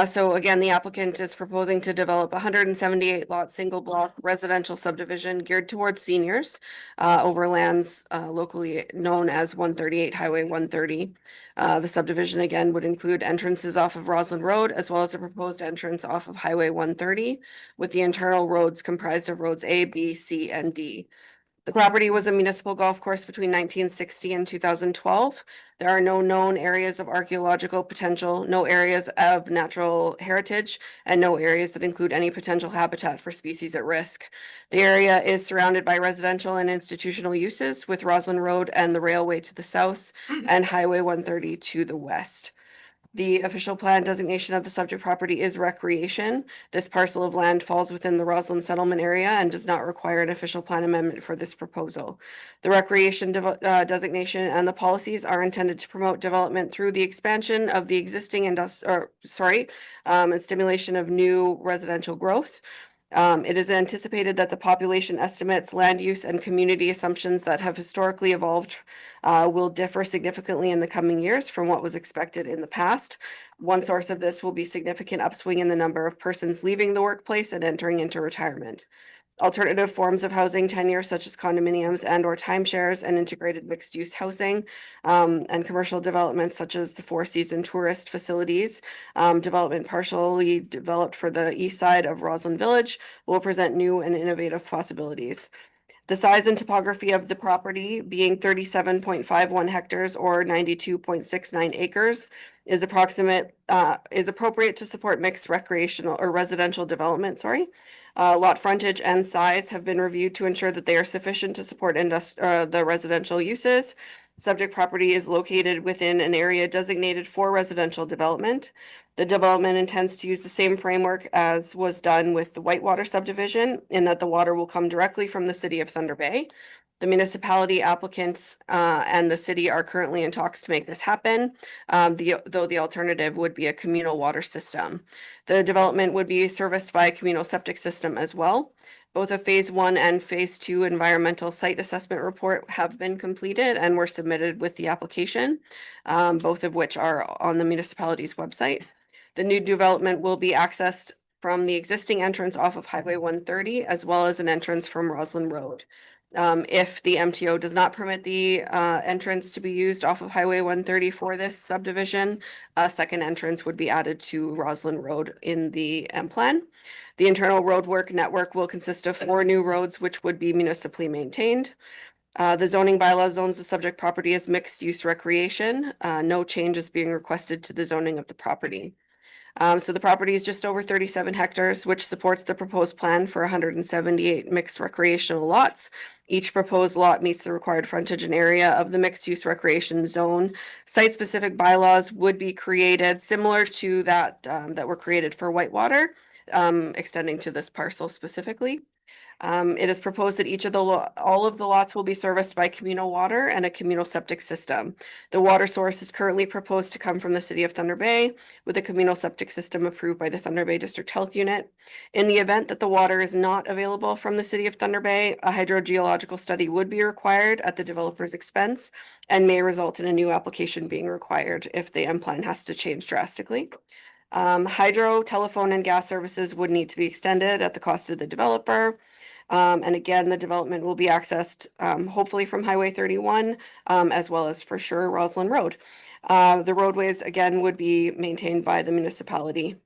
So again, the applicant is proposing to develop 178 lot single block residential subdivision geared towards seniors over lands locally known as 138 Highway 130. The subdivision again would include entrances off of Roslyn Road as well as a proposed entrance off of Highway 130, with the internal roads comprised of roads A, B, C, and D. The property was a municipal golf course between 1960 and 2012. There are no known areas of archaeological potential, no areas of natural heritage, and no areas that include any potential habitat for species at risk. The area is surrounded by residential and institutional uses, with Roslyn Road and the railway to the south and Highway 130 to the west. The official plan designation of the subject property is recreation. This parcel of land falls within the Roslyn settlement area and does not require an official plan amendment for this proposal. The recreation designation and the policies are intended to promote development through the expansion of the existing and stimulation of new residential growth. It is anticipated that the population estimates, land use, and community assumptions that have historically evolved will differ significantly in the coming years from what was expected in the past. One source of this will be significant upswing in the number of persons leaving the workplace and entering into retirement. Alternative forms of housing tenure such as condominiums and or timeshares and integrated mixed-use housing and commercial developments such as the Four Season tourist facilities, development partially developed for the east side of Roslyn Village, will present new and innovative possibilities. The size and topography of the property being 37.51 hectares or 92.69 acres is appropriate to support mixed recreational or residential development, lot frontage and size have been reviewed to ensure that they are sufficient to support the residential uses. Subject property is located within an area designated for residential development. The development intends to use the same framework as was done with the Whitewater subdivision, in that the water will come directly from the city of Thunder Bay. The municipality applicants and the city are currently in talks to make this happen, though the alternative would be a communal water system. The development would be serviced by a communal septic system as well. Both a phase 1 and phase 2 environmental site assessment report have been completed and were submitted with the application, both of which are on the municipality's website. The new development will be accessed from the existing entrance off of Highway 130, as well as an entrance from Roslyn Road. If the MTO does not permit the entrance to be used off of Highway 130 for this subdivision, a second entrance would be added to Roslyn Road in the M plan. The internal roadwork network will consist of 4 new roads, which would be municipally maintained. The zoning bylaw zones the subject property as mixed-use recreation. No change is being requested to the zoning of the property. So the property is just over 37 hectares, which supports the proposed plan for 178 mixed recreational lots. Each proposed lot meets the required frontage and area of the mixed-use recreation zone. Site-specific bylaws would be created similar to that that were created for Whitewater, extending to this parcel specifically. It is proposed that each of all of the lots will be serviced by communal water and a communal septic system. The water source is currently proposed to come from the city of Thunder Bay, with a communal septic system approved by the Thunder Bay District Health Unit. In the event that the water is not available from the city of Thunder Bay, a hydrogeological study would be required at the developer's expense and may result in a new application being required if the M plan has to change drastically. Hydro, telephone, and gas services would need to be extended at the cost of the developer. And again, the development will be accessed hopefully from Highway 31, as well as for sure Roslyn Road. The roadways again would be maintained by the municipality.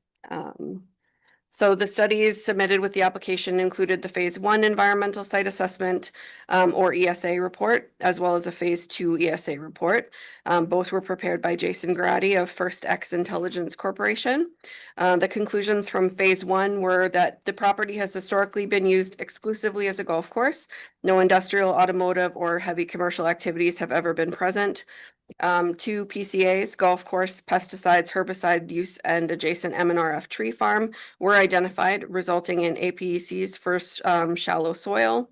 So the studies submitted with the application included the phase 1 environmental site assessment or ESA report, as well as a phase 2 ESA report. Both were prepared by Jason Grady of First X Intelligence Corporation. The conclusions from phase 1 were that the property has historically been used exclusively as a golf course. No industrial, automotive, or heavy commercial activities have ever been present. 2 PCAs, golf course, pesticides, herbicide use, and adjacent MNRF tree farm were identified, resulting in APEC's first shallow soil.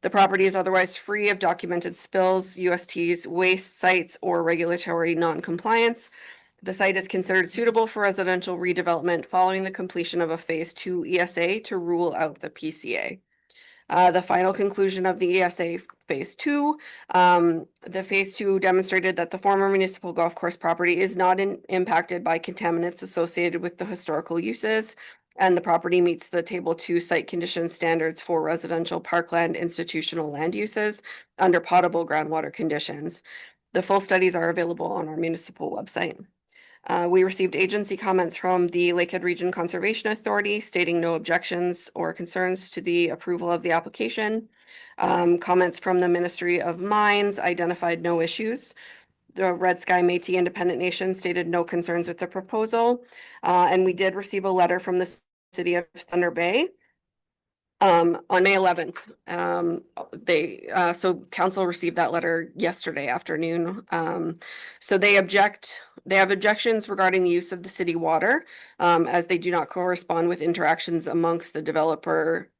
The property is otherwise free of documented spills, USTs, waste sites, or regulatory non-compliance. The site is considered suitable for residential redevelopment following the completion of a phase 2 ESA to rule out the PCA. The final conclusion of the ESA phase two. The phase two demonstrated that the former municipal golf course property is not impacted by contaminants associated with the historical uses. And the property meets the table 2 site condition standards for residential parkland institutional land uses under potable groundwater conditions. The full studies are available on our municipal website. We received agency comments from the Lakehead Region Conservation Authority stating no objections or concerns to the approval of the application. Comments from the Ministry of Mines identified no issues. The Red Sky Métis Independent Nation stated no concerns with the proposal. And we did receive a letter from the City of Thunder Bay on May 11th. So council received that letter yesterday afternoon. So they have objections regarding the use of the city water, as they do not correspond with interactions amongst the developer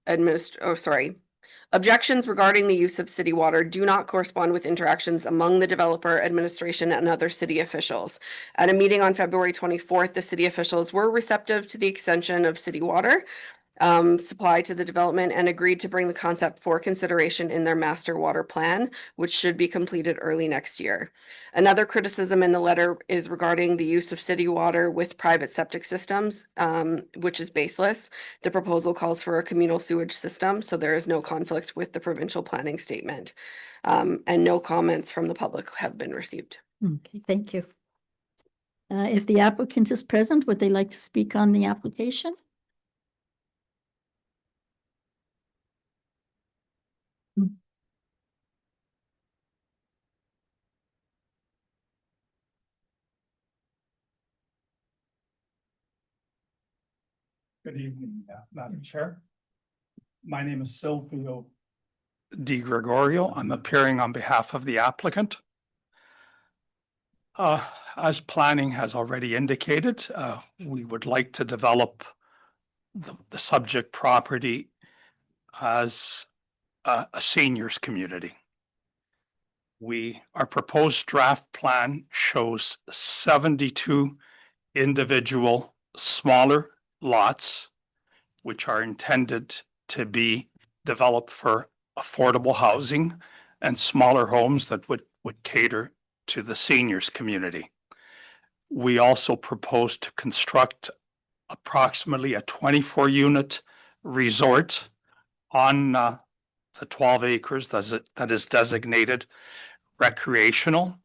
objections regarding the use of city water do not correspond with interactions among the developer, administration, and other city officials. At a meeting on February 24th, the city officials were receptive to the extension of city water supply to the development and agreed to bring the concept for consideration in their master water plan, which should be completed early next year. Another criticism in the letter is regarding the use of city water with private septic systems, which is baseless. The proposal calls for a communal sewage system, so there is no conflict with the provincial planning statement. And no comments from the public have been received. Okay, thank you. If the applicant is present, would they like to speak on the application? Good evening, Madam Chair. My name is Silvio Di Gregorio. I'm appearing on behalf of the applicant. As planning has already indicated, we would like to develop the subject property as a seniors community. Our proposed draft plan shows 72 individual smaller lots, which are intended to be developed for affordable housing and smaller homes that would cater to the seniors community. We also propose to construct approximately a 24-unit resort on the 12 acres that is designated recreational.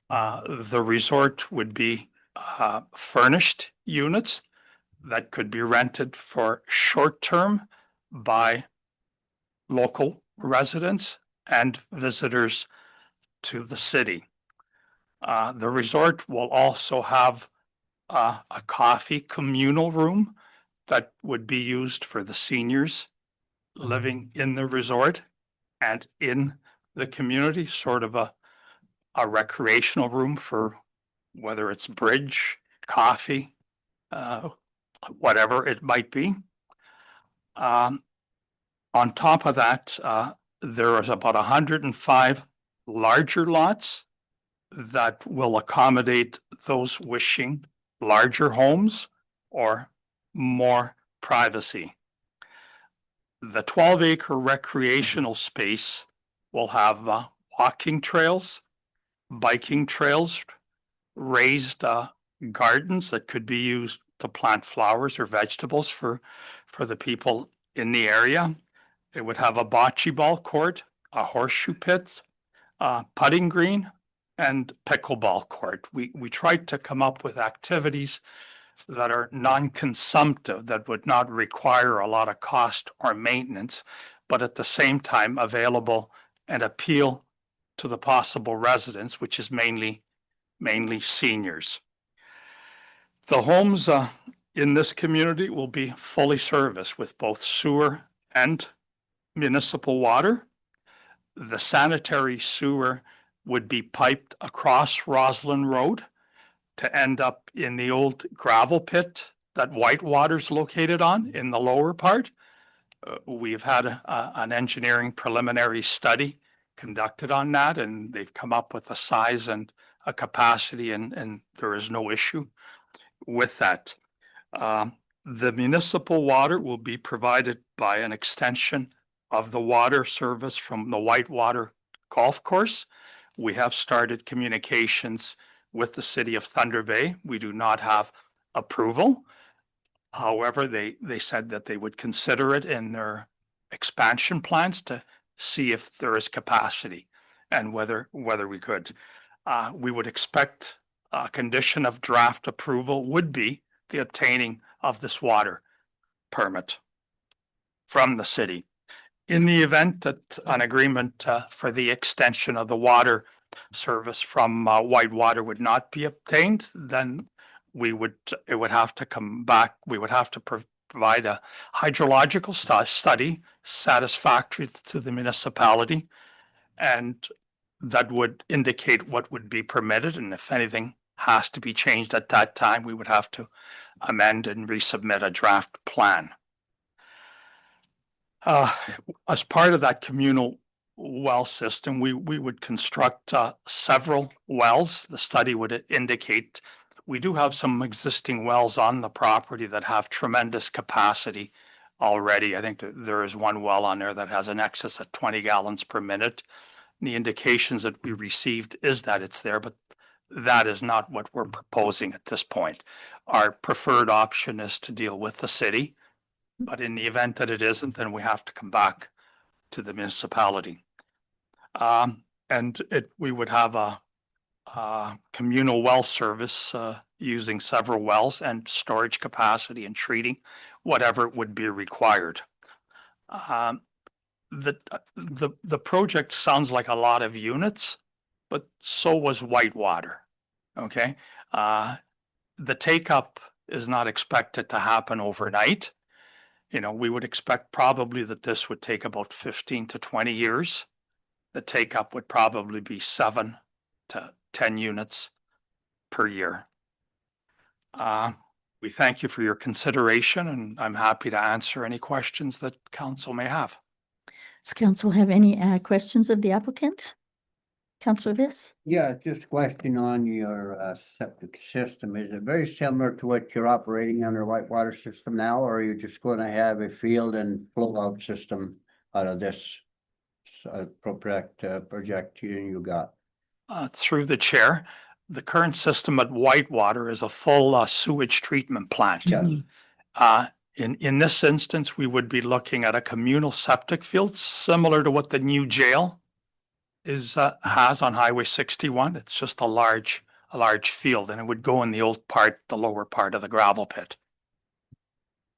The resort would be furnished units that could be rented for short-term by local residents and visitors to the city. The resort will also have a coffee communal room that would be used for the seniors living in the resort and in the community, sort of a recreational room for whether it's bridge, coffee, whatever it might be. On top of that, there is about 105 larger lots that will accommodate those wishing larger homes or more privacy. The 12-acre recreational space will have walking trails, biking trails, raised gardens that could be used to plant flowers or vegetables for the people in the area. It would have a bocce ball court, a horseshoe pit, putting green, and pickleball court. We tried to come up with activities that are non-consumptive, that would not require a lot of cost or maintenance, but at the same time available and appeal to the possible residents, which is mainly seniors. The homes in this community will be fully serviced with both sewer and municipal water. The sanitary sewer would be piped across Roslyn Road to end up in the old gravel pit that Whitewater's located on in the lower part. We've had an engineering preliminary study conducted on that, and they've come up with a size and a capacity, and there is no issue with that. The municipal water will be provided by an extension of the water service from the Whitewater golf course. We have started communications with the city of Thunder Bay. We do not have approval. However, they said that they would consider it in their expansion plans to see if there is capacity and whether we could. We would expect a condition of draft approval would be the obtaining of this water permit from the city. In the event that an agreement for the extension of the water service from Whitewater would not be obtained, then it would have to come back. We would have to provide a hydrological study satisfactory to the municipality, and that would indicate what would be permitted, and if anything has to be changed at that time, we would have to amend and resubmit a draft plan. As part of that communal well system, we would construct several wells. The study would indicate we do have some existing wells on the property that have tremendous capacity already. I think there is one well on there that has an excess of 20 gallons per minute. The indications that we received is that it's there, but that is not what we're proposing at this point. Our preferred option is to deal with the city, but in the event that it isn't, then we have to come back to the municipality. We would have a communal well service using several wells and storage capacity and treating whatever would be required. The project sounds like a lot of units, but so was Whitewater. Okay, the take-up is not expected to happen overnight. You know, we would expect probably that this would take about 15 to 20 years. The take-up would probably be 7 to 10 units per year. We thank you for your consideration, and I'm happy to answer any questions that council may have. Does council have any questions of the applicant? Councillor Viss? Yeah, just a question on your septic system. Is it very similar to what you're operating under Whitewater system now, or are you just going to have a field and flow out system out of this project you got? Through the chair, the current system at Whitewater is a full sewage treatment plant. Yeah. In this instance, we would be looking at a communal septic field similar to what the new jail has on Highway 61. It's just a large field, and it would go in the lower part of the gravel pit.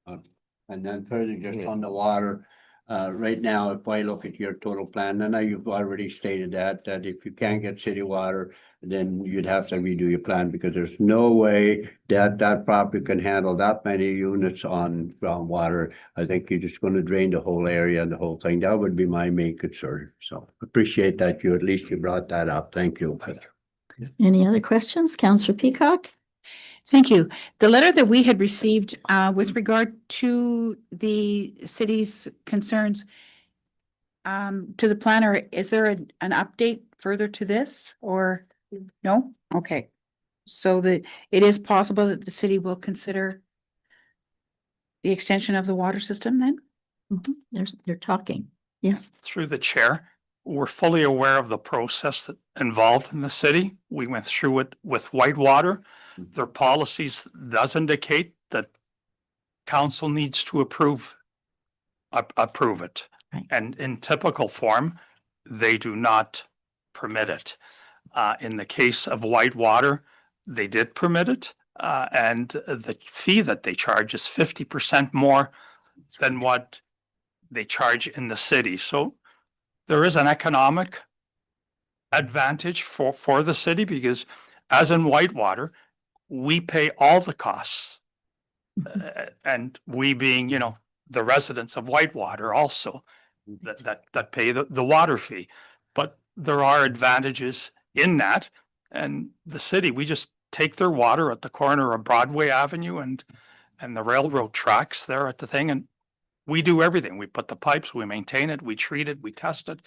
And then further, just on the water, right now, if I look at your total plan, and I know you've already stated that if you can't get city water, then you'd have to redo your plan, because there's no way that property can handle that many units on groundwater. I think you're just going to drain the whole area and the whole thing. That would be my main concern. So appreciate that you brought that up. Thank you. Any other questions? Councillor Peacock? Thank you. The letter that we had received with regard to the city's concerns to the planner, is there an update further to this, or no? Okay. So that it is possible that the city will consider the extension of the water system then? They're talking. Yes. Through the chair, we're fully aware of the process that involved in the city. We went through it with Whitewater. Their policies does indicate that council needs to approve it. Right. And in typical form, they do not permit it. In the case of Whitewater, they did permit it, and the fee that they charge is 50% more than what they charge in the city. So there is an economic advantage for the city, because as in Whitewater, we pay all the costs. And we being, the residents of Whitewater also that pay the water fee. But there are advantages in that. And the city, we just take their water at the corner of Broadway Avenue and the railroad tracks there at the thing. And we do everything. We put the pipes, we maintain it, we treat it, we test it.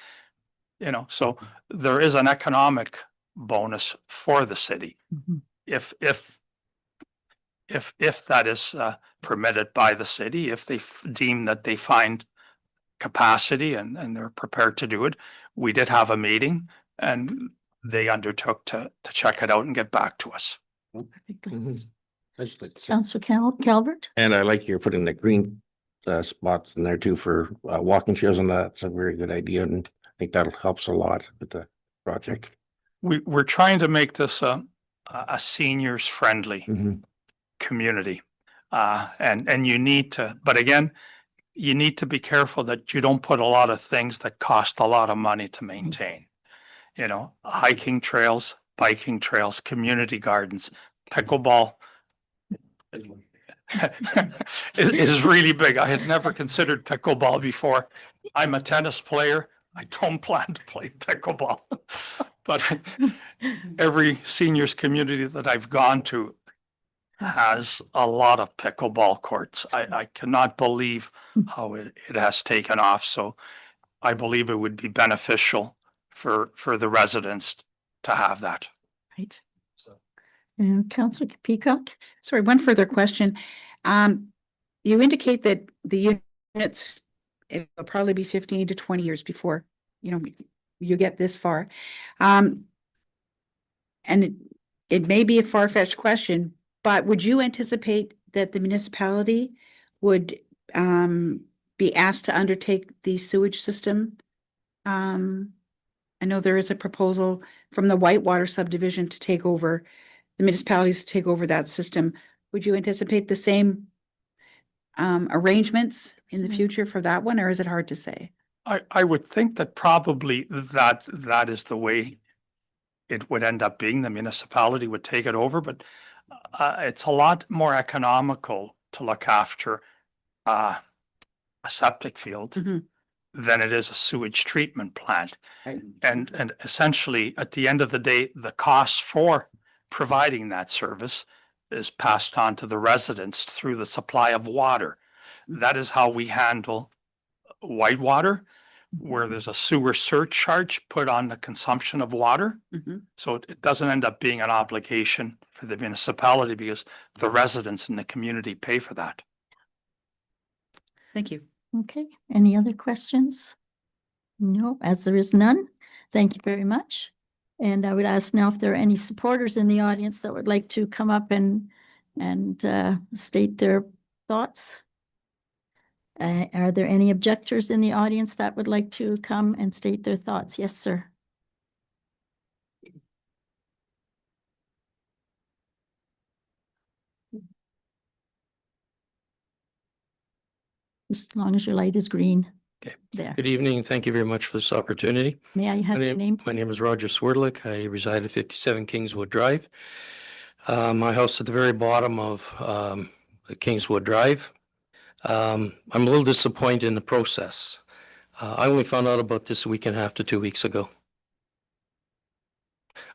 So there is an economic bonus for the city. If that is permitted by the city, if they deem that they find capacity and they're prepared to do it, we did have a meeting and they undertook to check it out and get back to us. Councillor Calvert? And I like you're putting the green spots in there too for walking trails, and that's a very good idea, and I think that helps a lot with the project. We're trying to make this a seniors friendly community. And you need to, but again, you need to be careful that you don't put a lot of things that cost a lot of money to maintain. You know, hiking trails, biking trails, community gardens, pickleball is really big. I had never considered pickleball before. I'm a tennis player. I don't plan to play pickleball. But every seniors community that I've gone to has a lot of pickleball courts. I cannot believe how it has taken off. So I believe it would be beneficial for the residents to have that. Right. And Councillor Peacock? Sorry, one further question. You indicate that the units, it will probably be 15 to 20 years before, you get this far. And it may be a far-fetched question, but would you anticipate that the municipality would be asked to undertake the sewage system? I know there is a proposal from the Whitewater subdivision to take over, the municipalities to take over that system. Would you anticipate the same arrangements in the future for that one, or is it hard to say? I would think that probably that is the way it would end up being. The municipality would take it over, but it's a lot more economical to look after a septic field than it is a sewage treatment plant. Right. And essentially, at the end of the day, the cost for providing that service is passed on to the residents through the supply of water. That is how we handle Whitewater, where there's a sewer surcharge put on the consumption of water. So it doesn't end up being an obligation for the municipality because the residents in the community pay for that. Thank you. Okay, any other questions? No, as there is none, thank you very much. And I would ask now if there are any supporters in the audience that would like to come up and state their thoughts. Are there any objectors in the audience that would like to come and state their thoughts? Yes, sir. As long as your light is green. Okay. There. Good evening. Thank you very much for this opportunity. May I have your name? My name is Roger Swerdlick. I reside at 57 Kingswood Drive. My house is at the very bottom of the Kingswood Drive. I'm a little disappointed in the process. I only found out about this a week and a half to 2 weeks ago.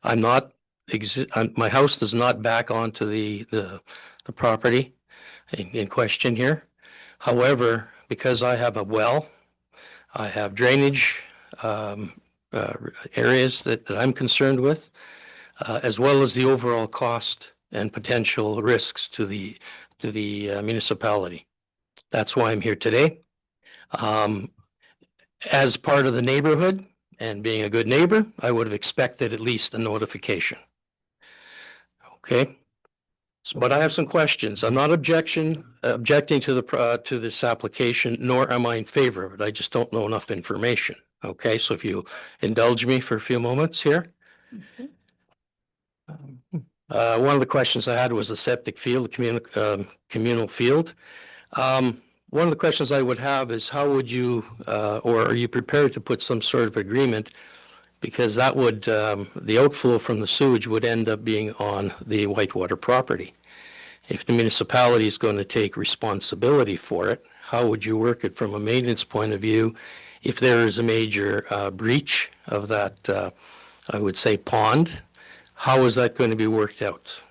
My house does not back onto the property in question here. However, because I have a well, I have drainage areas that I'm concerned with, as well as the overall cost and potential risks to the municipality. That's why I'm here today. As part of the neighborhood and being a good neighbor, I would have expected at least a notification. Okay. But I have some questions. I'm not objecting to this application, nor am I in favor of it. I just don't know enough information. Okay, so if you indulge me for a few moments here. One of the questions I had was the septic field, the communal field. One of the questions I would have is how would you, or are you prepared to put some sort of agreement? Because that would, the outflow from the sewage would end up being on the Whitewater property. If the municipality is going to take responsibility for it, how would you work it from a maintenance point of view? If there is a major breach of that, I would say pond, how is that going to be worked out?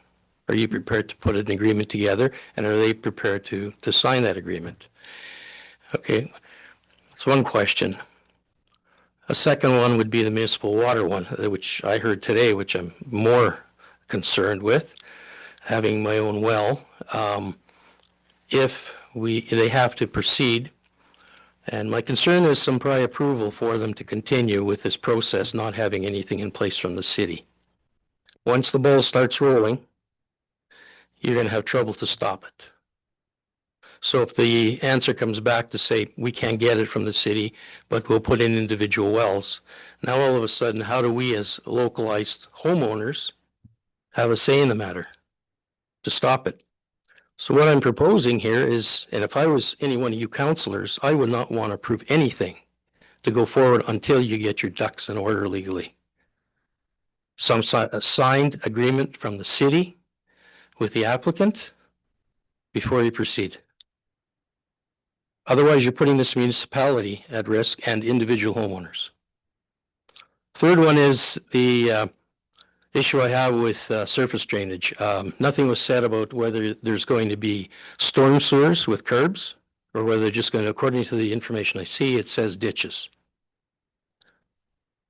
Are you prepared to put an agreement together, and are they prepared to sign that agreement? Okay, that's one question. A second one would be the municipal water one, which I heard today, which I'm more concerned with, having my own well. If they have to proceed And my concern is some prior approval for them to continue with this process, not having anything in place from the city. Once the ball starts rolling, you're going to have trouble to stop it. So if the answer comes back to say, we can't get it from the city, but we'll put in individual wells, now all of a sudden, how do we as localized homeowners have a say in the matter to stop it? So what I'm proposing here is, and if I was any one of you councilors, I would not want to approve anything to go forward until you get your ducks in order legally. Some a signed agreement from the city with the applicant before you proceed. Otherwise, you're putting this municipality at risk and individual homeowners. Third one is the issue I have with surface drainage. Nothing was said about whether there's going to be storm sewers with curbs or whether they're just going to, according to the information I see, it says ditches.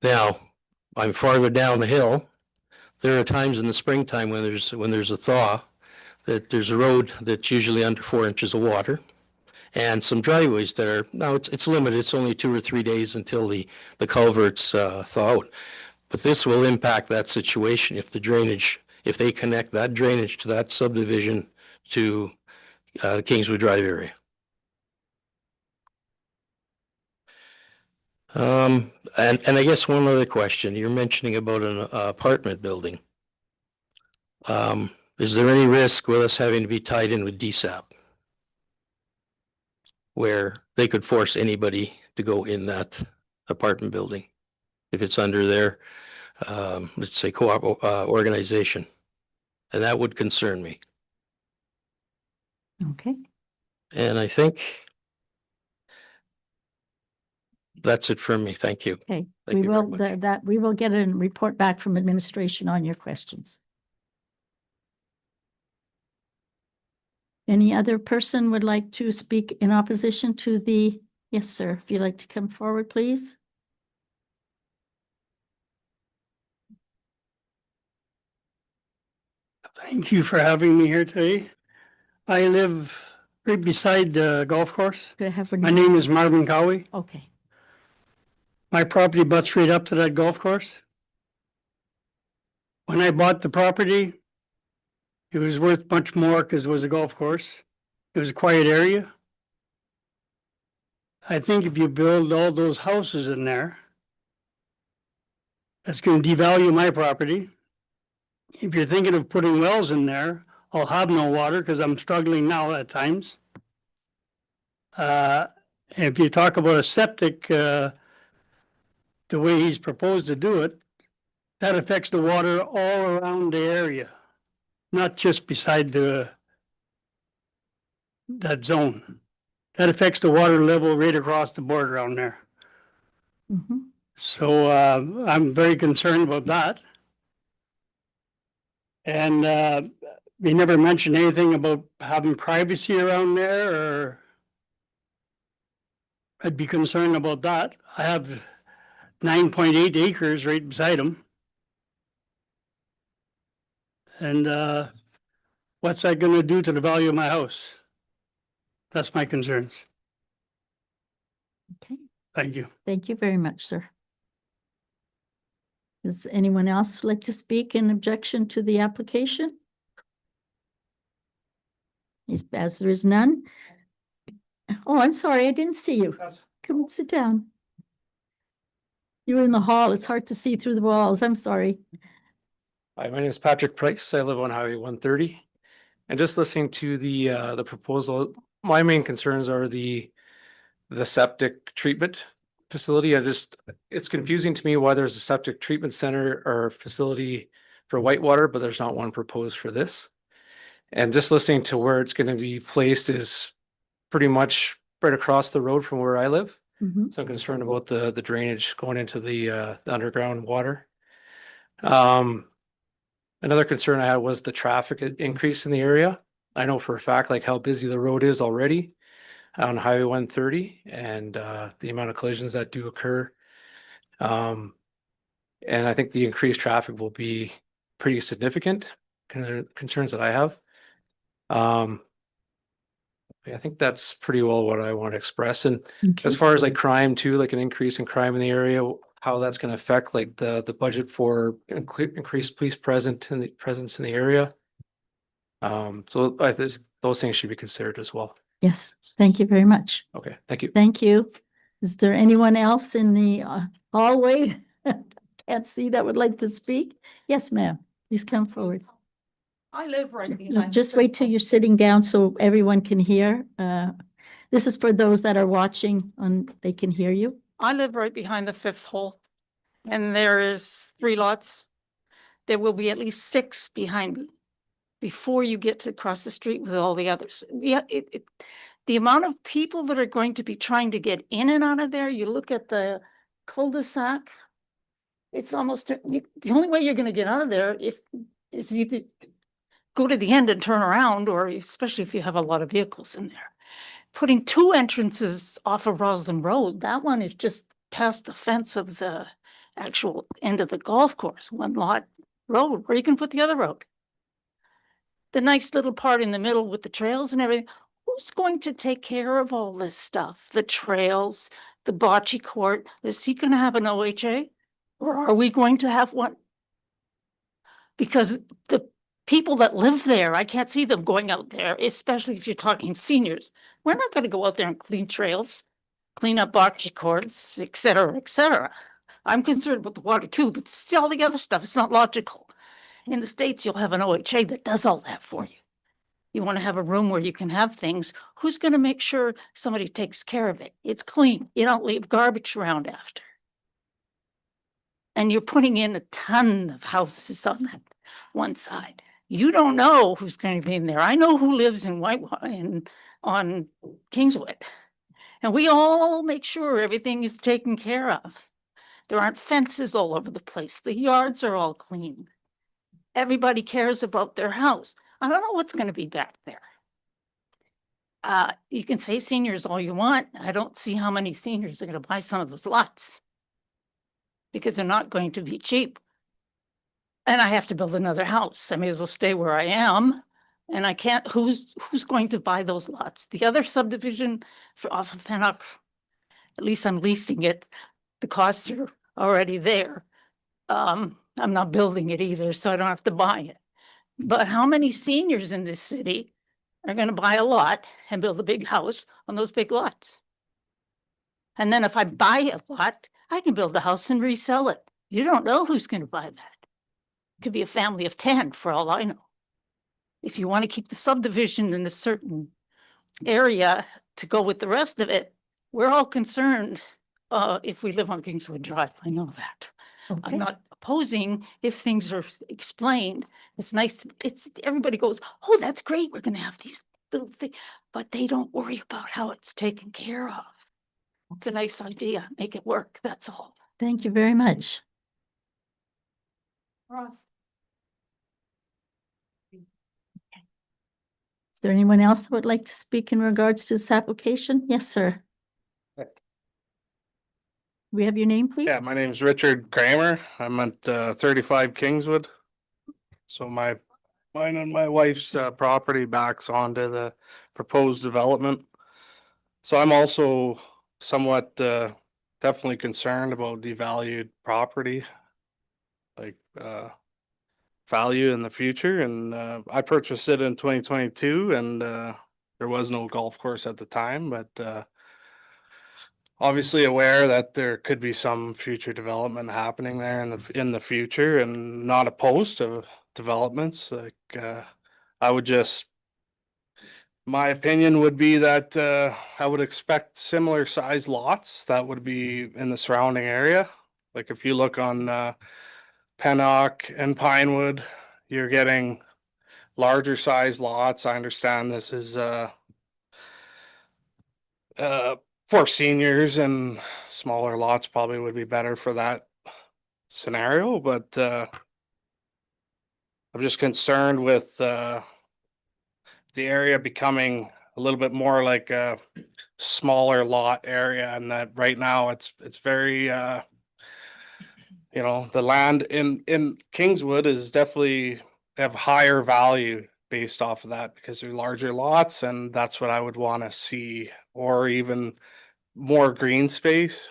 Now, I'm farther down the hill. There are times in the springtime when there's a thaw that there's a road that's usually under 4 inches of water. And some driveways that are, now it's limited, it's only 2 or 3 days until the culverts thaw out. But this will impact that situation if the drainage, if they connect that drainage to that subdivision to the Kingswood Drive area. And I guess one other question, you're mentioning about an apartment building. Is there any risk with us having to be tied in with DSAP? Where they could force anybody to go in that apartment building if it's under their, let's say, co-op organization. And that would concern me. Okay. And I think that's it from me. Thank you. Okay, Thank we you very will, much. we will get a report back from administration on your questions. Any other person would like to speak in opposition to the, yes, sir, if you'd like to come forward, please. Thank you for having me here today. I live right beside the golf course. Could I have My name is Marvin Cowie. Okay. My property butts right up to that golf course. When I bought the property, it was worth much more because it was a golf course. It was a quiet area. I think if you build all those houses in there, that's going to devalue my property. If you're thinking of putting wells in there, I'll have no water because I'm struggling now at times. If you talk about a septic, the way he's proposed to do it, that affects the water all around the area, not just beside that zone. That affects the water level right across the board around there. Mm-hmm. So I'm very concerned about that. And we never mentioned anything about having privacy around there, or I'd be concerned about that. I have 9.8 acres right beside them. And what's that going to do to the value of my house? That's my concerns. Okay. Thank you. Thank you very much, sir. Does anyone else like to speak in objection to the application? As there is none. Oh, I'm sorry, I didn't see you. Come and sit down. You were in the hall. It's hard to see through the walls. I'm sorry. Hi, my name is Patrick Price. I live on Highway 130. And just listening to the proposal, my main concerns are the septic treatment facility. It's confusing to me why there's a septic treatment center or facility for Whitewater, but there's not one proposed for this. And just listening to where it's going to be placed is pretty much right across the road from where I live. Mm-hmm. So I'm concerned about the drainage going into the underground water. Another concern I had was the traffic increase in the area. I know for a fact like how busy the road is already on Highway 130 and the amount of collisions that do occur. And I think the increased traffic will be pretty significant concerns that I have. I think that's pretty well what I want to express. And as Okay. far as like crime too, like an increase in crime in the area, how that's going to affect like the budget for increased police presence in the area. So I think those things should be considered as well. Yes, thank you very much. Okay, thank you. Thank you. Is there anyone else in the hallway? Can't see that would like to speak? Yes, ma'am. Please come forward. I live right No, behind. just wait till you're sitting down so everyone can hear. This is for those that are watching they can hear you. I live right behind the fifth hole. And there is 3 lots. There will be at least 6 behind me before you get to cross the street with all the others. Yeah, the amount of people that are going to be trying to get in and out of there, you look at the cul-de-sac, it's almost, the only way you're gonna get out of there is either go to the end and turn around, or especially if you have a lot of vehicles in there. Putting 2 entrances off of Roslyn Road, that one is just past the fence of the actual end of the golf course, 1 lot road, where you can put the other road. The nice little part in the middle with the trails and everything, who's going to take care of all this stuff? The trails, the bocce court, is he gonna have an OHA? Or are we going to have one? Because the people that live there, I can't see them going out there, especially if you're talking seniors. We're not gonna go out there and clean trails, clean up bocce courts, et cetera, et cetera. I'm concerned about the water too, but still the other stuff, it's not logical. In the States, you'll have an OHA that does all that for you. You want to have a room where you can have things. Who's going to make sure somebody takes care of it? It's clean. You don't leave garbage around after. And you're putting in a ton of houses on that one side. You don't know who's going to be in there. I know who lives in on Kingswood. And we all make sure everything is taken care of. There aren't fences all over the place. The yards are all clean. Everybody cares about their house. I don't know what's going to be back there. You can say seniors all you want. I don't see how many seniors are going to buy some of those lots because they're not going to be cheap. And I have to build another house. I may as well stay where I am. And I can't, who's going to buy those lots? The other subdivision off of Pennock, at least I'm leasing it. The costs are already there. I'm not building it either, so I don't have to buy it. But how many seniors in this city are going to buy a lot and build a big house on those big lots? And then if I buy a lot, I can build a house and resell it. You don't know who's going to buy that. It could be a family of 10 for all I know. If you want to keep the subdivision in a certain area to go with the rest of it, we're all concerned if we live on Kingswood Drive. I know that. Okay. I'm not opposing if things are explained. It's nice. Everybody goes, oh, that's great. We're going to have these little things, but they don't worry about how it's taken care of. It's a nice idea. Make it work. That's all. Thank you very much. Ross. Is there anyone else that would like to speak in regards to this application? Yes, sir. We have your name, please? Yeah, my name's Richard Kramer. I'm at 35 Kingswood. So mine and my wife's property backs onto the proposed development. So I'm also somewhat definitely concerned about devalued property, like value in the future. And I purchased it in 2022 and there was no golf course at the time, but obviously aware that there could be some future development happening there in the future, and not opposed to developments. Like I would just, my opinion would be that I would expect similar size lots that would be in the surrounding area. Like if you look on Pennock and Pinewood, you're getting larger size lots. I understand this is for seniors, and smaller lots probably would be better for that scenario, but I'm just concerned with the area becoming a little bit more like a smaller lot area, and that right now it's very the land in Kingswood is definitely have higher value based off of that because they're larger lots and that's what I would want to see, or even more green space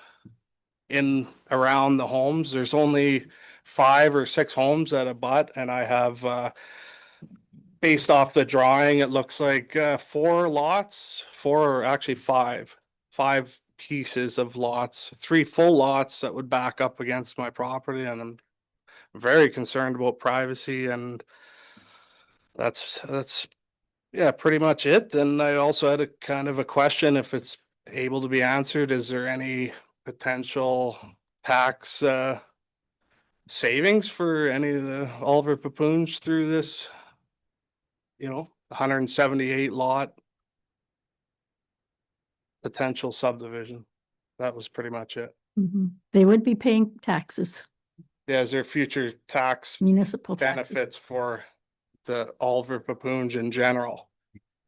in around the homes. There's only 5 or 6 homes that abut, and I have based off the drawing, it looks like 4 lots, 4 or actually 5 pieces of lots, 3 full lots that would back up against my property, and I'm very concerned about privacy, and that's yeah, pretty much it. And I also had a kind of a question, if it's able to be answered, is there any potential tax savings for any of the Oliver Papoons through this, 178 lot potential subdivision? That was pretty much it. They would be paying taxes, Yeah, is there future tax municipal taxes. benefits for the Oliver Papoons in general?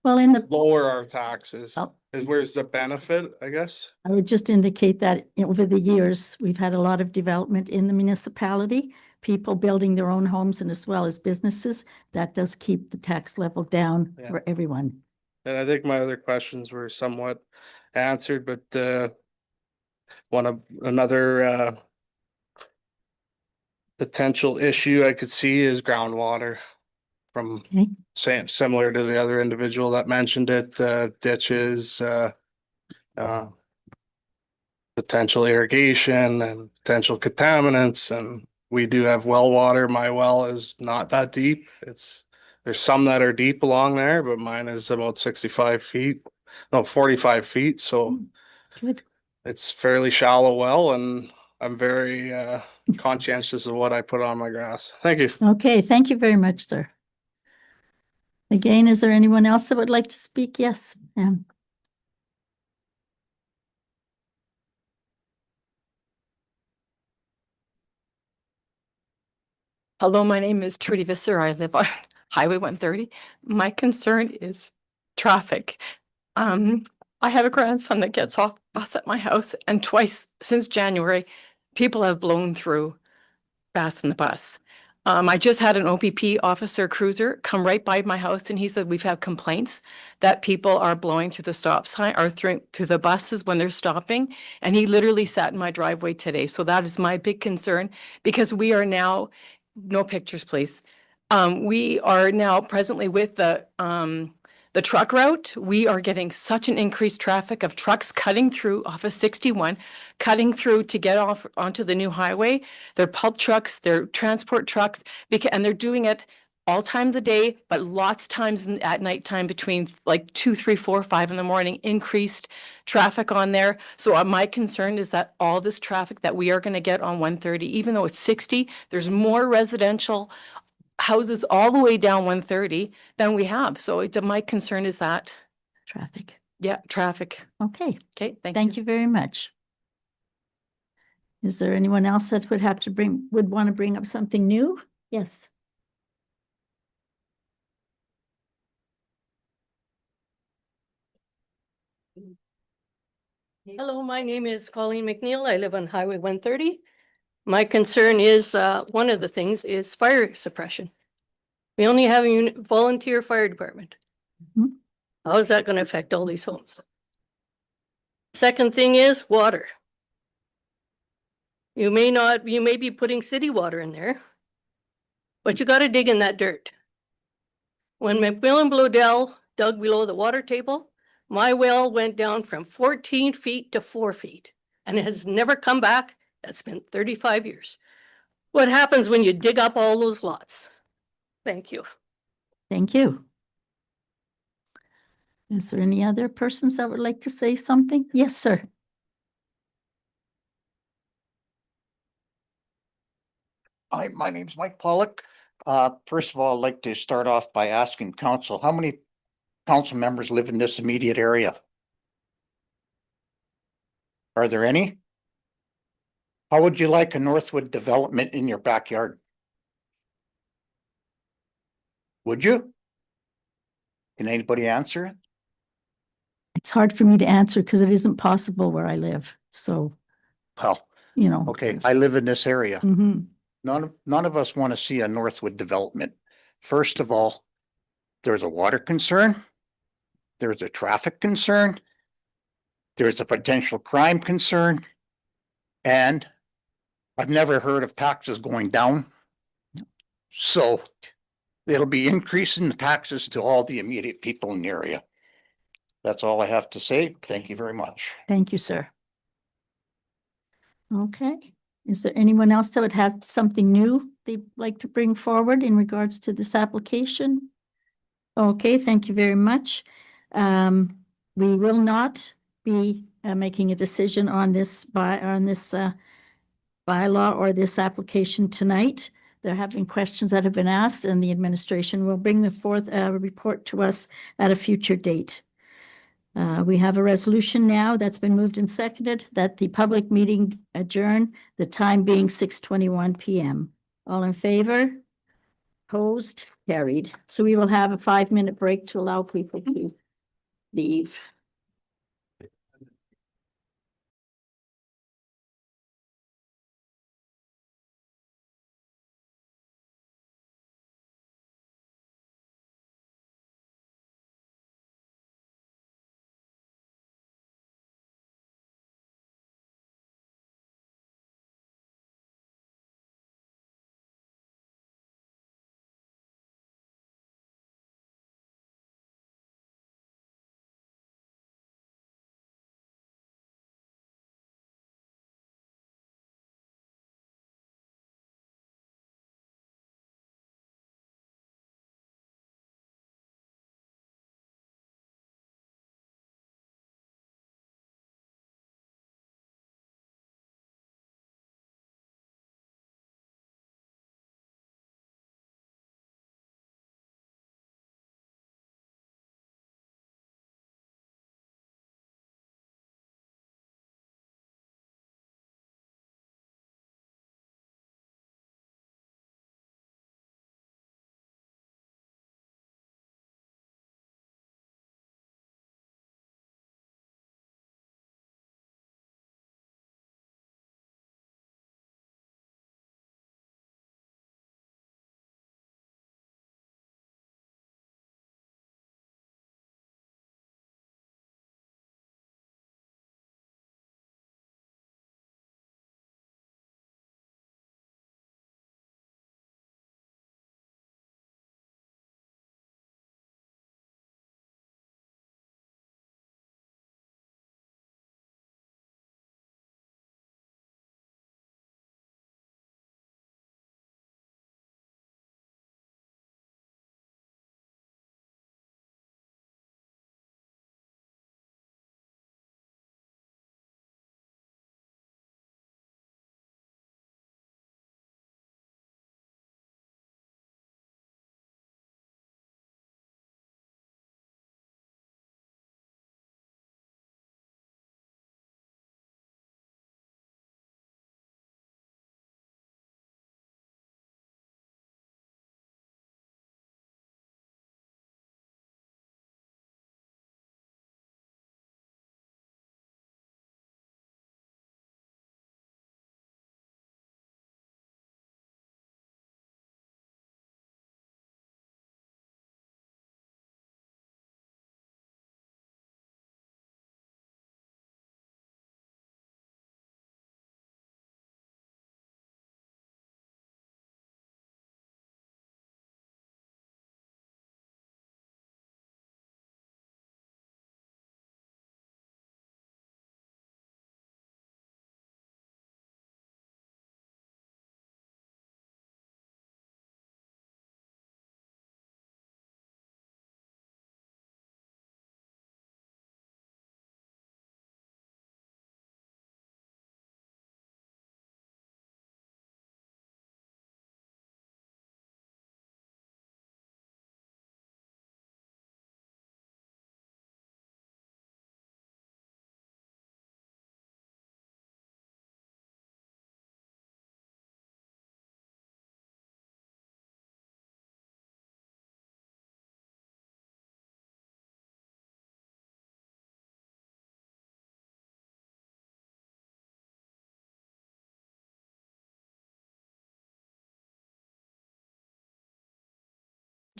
Well, in the, Lower our taxes. Oh. Where's the benefit, I guess? I would just indicate that over the years, we've had a lot of development in the municipality, people building their own homes and as well as businesses. That does keep the tax level down Yeah. for everyone. And I think my other questions were somewhat answered, but another potential issue I could see is groundwater from similar to the other individual that mentioned it, ditches, potential irrigation and potential contaminants. And we do have well water. My well is not that deep. There's some that are deep along there, but mine is about 45 feet. So Good. it's fairly shallow well, and I'm very conscientious of what I put on my grass. Thank you. Okay, thank you very much, sir. Again, is there anyone else that would like to speak? Yes, ma'am. Hello, my name is Trudy Visser. I live on Highway 130. My concern is traffic. I have a grandson that gets off bus at my house, and twice since January, people have blown through fast in the bus. I just had an OPP officer cruiser come right by my house, and he said we've had complaints that people are blowing through the stop sign or through the buses when they're stopping. And he literally sat in my driveway today. So that is my big concern, because we are now, no pictures, please. We are now presently with the truck route. We are getting such an increased traffic of trucks cutting through off of 61, cutting through to get off onto the new highway. They're pulp trucks, they're transport trucks, and they're doing it all time of the day, but lots times at nighttime between like 2, 3, 4, 5 in the morning, increased traffic on there. So my concern is that all this traffic that we are going to get on 130, even though it's 60, there's more residential houses all the way down 130 than we have. So my concern is that Traffic. yeah, traffic. Okay, Okay, thank you very much. Is there anyone else that would want to bring up something new? Yes. Hello, my name is Colleen McNeil. I live on Highway 130. My concern is, one of the things is fire suppression. We only have a volunteer fire department. How is that going to affect all these homes? Second thing is water. You may be putting city water in there, but you got to dig in that dirt. When McMillan Blodell dug below the water table, my well went down from 14 feet to 4 feet, and it has never come back. That's been 35 years. What happens when you dig up all those lots? Thank you. Thank you. Is there any other persons that would like to say something? Yes, sir. Hi, my name's Mike Pollock. First of all, I'd like to start off by asking council, how many council members live in this immediate area? Are there any? How would you like a Northwood development in your backyard? Would you? Can anybody answer it? It's hard for me to answer because it isn't possible where I live. So, Well, you know. okay, I live in this area. Mhm. None of us want to see a Northwood development. First of all, There's a water concern. There's a traffic concern. There's a potential crime concern. And I've never heard of taxes going down. So it'll be increasing the taxes to all the immediate people in the area. That's all I have to say. Thank you very much. Thank you, sir. Okay, is there anyone else that would have something new they'd like to bring forward in regards to this application? Okay, thank you very much. We will not be making a decision on this bylaw or this application tonight. There have been questions that have been asked, and the administration will bring the forth report to us at a future date. We have a resolution now that's been moved and seconded that the public meeting adjourn, the time being 6:21 PM. All in favor? Opposed? Carried. So we will have a 5-minute break to allow people to leave.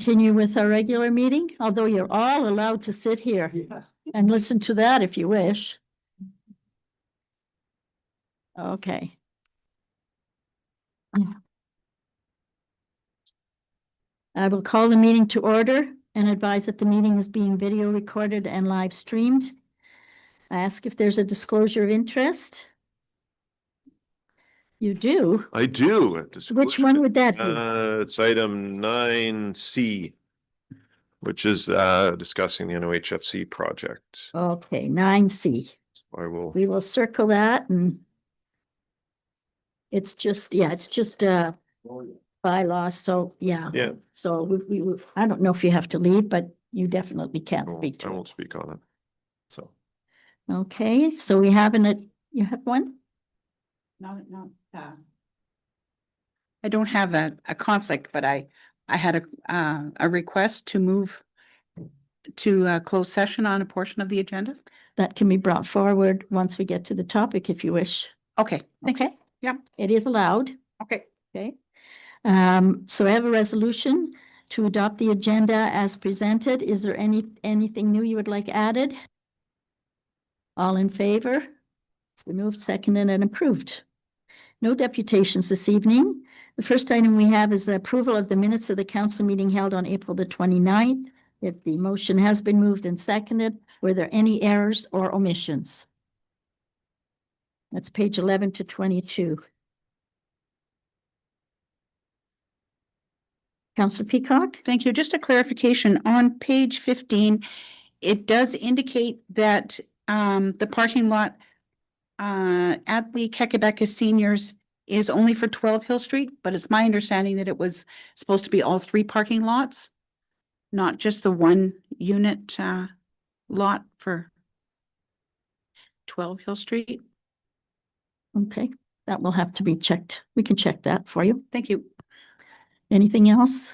continue with our regular meeting, although you're all allowed to sit here and listen to that if you wish. Okay. I will call the meeting to order and advise that the meeting is being video recorded and live streamed. I ask if there's a disclosure of interest. You do? I do. Which one would that be? It's item 9C, which is discussing the NOHFC project. Okay, 9C. I will. We will circle that and it's just, bylaws, so, yeah. Yeah. So we, I don't know if you have to leave, but you definitely can't speak I to won't it. speak on it. So. Okay, so we have you have one? No. I don't have a conflict, but I had a request to move to a closed session on a portion of the agenda. That can be brought forward once we get to the topic if you wish. Okay. Okay? Yep. It is allowed. Okay. Okay. So I have a resolution to adopt the agenda as presented. Is there anything new you would like added? All in favor? It's been moved, seconded, and approved. No deputations this evening. The first item we have is the approval of the minutes of the council meeting held on April the 29th. If the motion has been moved and seconded, were there any errors or omissions? That's page 11 to 22. Councillor Peacock? Thank you. Just a clarification on page 15, it does indicate that the parking lot at the Kekebeka Seniors is only for 12 Hill Street, but it's my understanding that it was supposed to be all 3 parking lots, not just the 1 unit lot for 12 Hill Street. Okay, that will have to be checked. We can check that for you. Thank you. Anything else?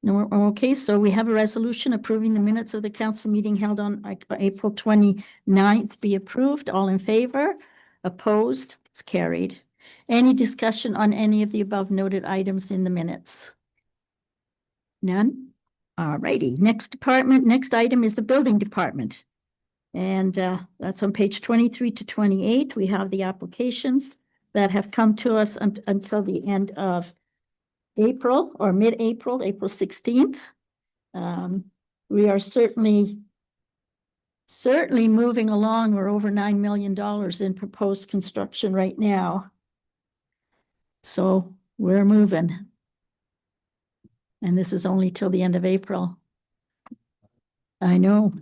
No, okay, so we have a resolution approving the minutes of the council meeting held on April 29th be approved. All in favor? Opposed? It's carried. Any discussion on any of the above noted items in the minutes? None? All righty. Next item is the building department. And that's on page 23 to 28. We have the applications that have come to us until the end of April or mid-April, April 16th. We are certainly moving along. We're over $9 million in proposed construction right now. So we're moving. And this is only till the end of April. I know.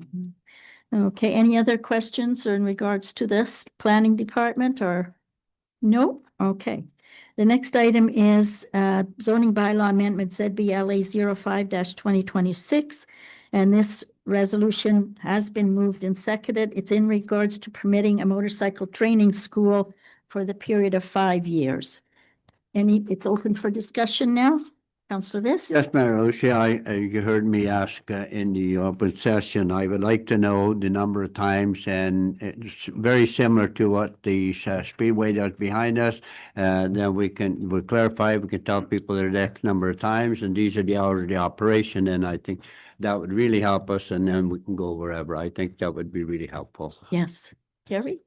Okay, any other questions or in regards to this planning department or? No? Okay. The next item is zoning bylaw amendment ZBLA 05-2026. And this resolution has been moved and seconded. It's in regards to permitting a motorcycle training school for the period of 5 years. It's open for discussion now. Councillor Viss? Yes, Mayor Lucia, you heard me ask in the open session, I would like to know the number of times, and it's very similar to what the speedway does behind us. Then we'll clarify, we can tell people the next number of times, and these are the hours of the operation, and I think that would really help us, and then we can go wherever. I think that would be really helpful. Yes. Gary?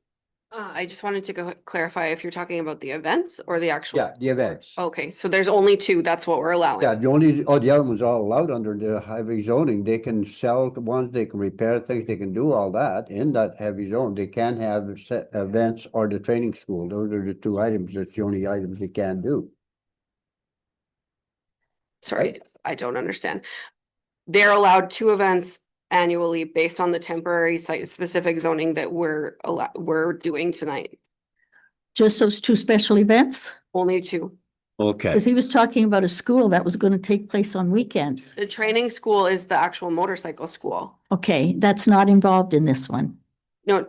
I just wanted to clarify if you're talking about the events or the actual. Yeah, the events. Okay, so there's only 2. That's what we're allowing. Yeah, the other ones are all allowed under the heavy zoning. They can sell the ones, they can repair things, they can do all that in that heavy zone. They can't have events or the training school. Those are the 2 items. That's the only items they can do. Sorry, I don't understand. They're allowed 2 events annually based on the temporary site-specific zoning that we're doing tonight. Just those 2 special events? Only 2. Okay. Because he was talking about a school that was going to take place on weekends. The training school is the actual motorcycle school. Okay, that's not involved in this one. No.